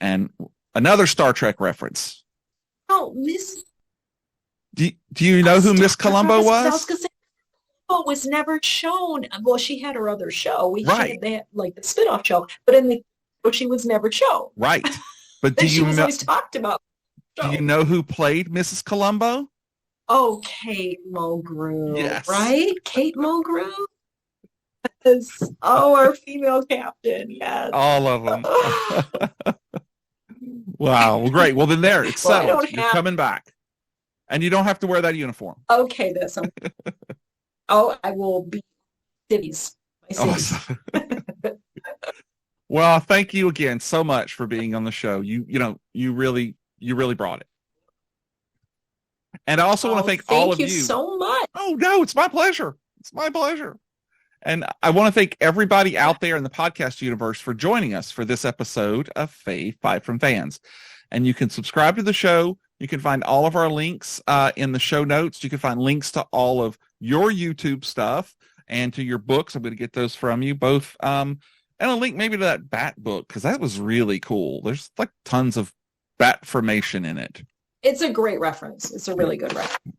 Speaker 1: And another Star Trek reference.
Speaker 2: Oh, Miss.
Speaker 1: Do you know who Miss Columbo was?
Speaker 2: Was never shown. Well, she had her other show.
Speaker 1: Right.
Speaker 2: They had like the spinoff show, but in the show she was never shown.
Speaker 1: Right. But do
Speaker 2: she was always talked about.
Speaker 1: Do you know who played Mrs. Columbo?
Speaker 2: Oh, Kate Mulgrew.
Speaker 1: Yes.
Speaker 2: Right? Kate Mulgrew? Yes. Oh, our female captain. Yes.
Speaker 1: All of them. Wow. Well, great. Well, then there, it's settled. You're coming back. And you don't have to wear that uniform.
Speaker 2: Okay, that's okay. Oh, I will be cities.
Speaker 1: Awesome. Well, thank you again so much for being on the show. You really brought it. And I also want to thank all of you.
Speaker 2: Thank you so much.
Speaker 1: Oh, no, it's my pleasure. It's my pleasure. And I want to thank everybody out there in the podcast universe for joining us for this episode of Fave Five from Fans. And you can subscribe to the show. You can find all of our links in the show notes. You can find links to all of your YouTube stuff and to your books. I'm going to get those from you both. And a link maybe to that bat book, because that was really cool. There's like tons of bat formation in it.
Speaker 2: It's a great reference. It's a really good reference.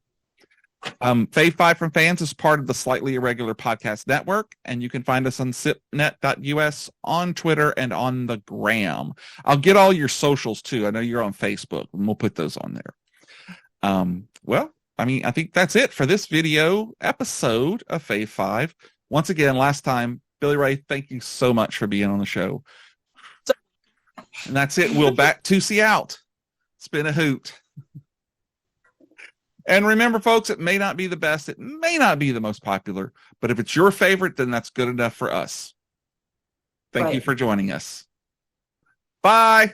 Speaker 1: Fave Five from Fans is part of the Slightly Irregular Podcast Network, and you can find us on sipnet.us, on Twitter, and on the Gram. I'll get all your socials too. I know you're on Facebook, and we'll put those on there. Well, I mean, I think that's it for this video episode of Fave Five. Once again, last time, Billie Rae, thank you so much for being on the show. And that's it. We'll back Tootsie out. It's been a hoot. And remember, folks, it may not be the best. It may not be the most popular. But if it's your favorite, then that's good enough for us. Thank you for joining us. Bye.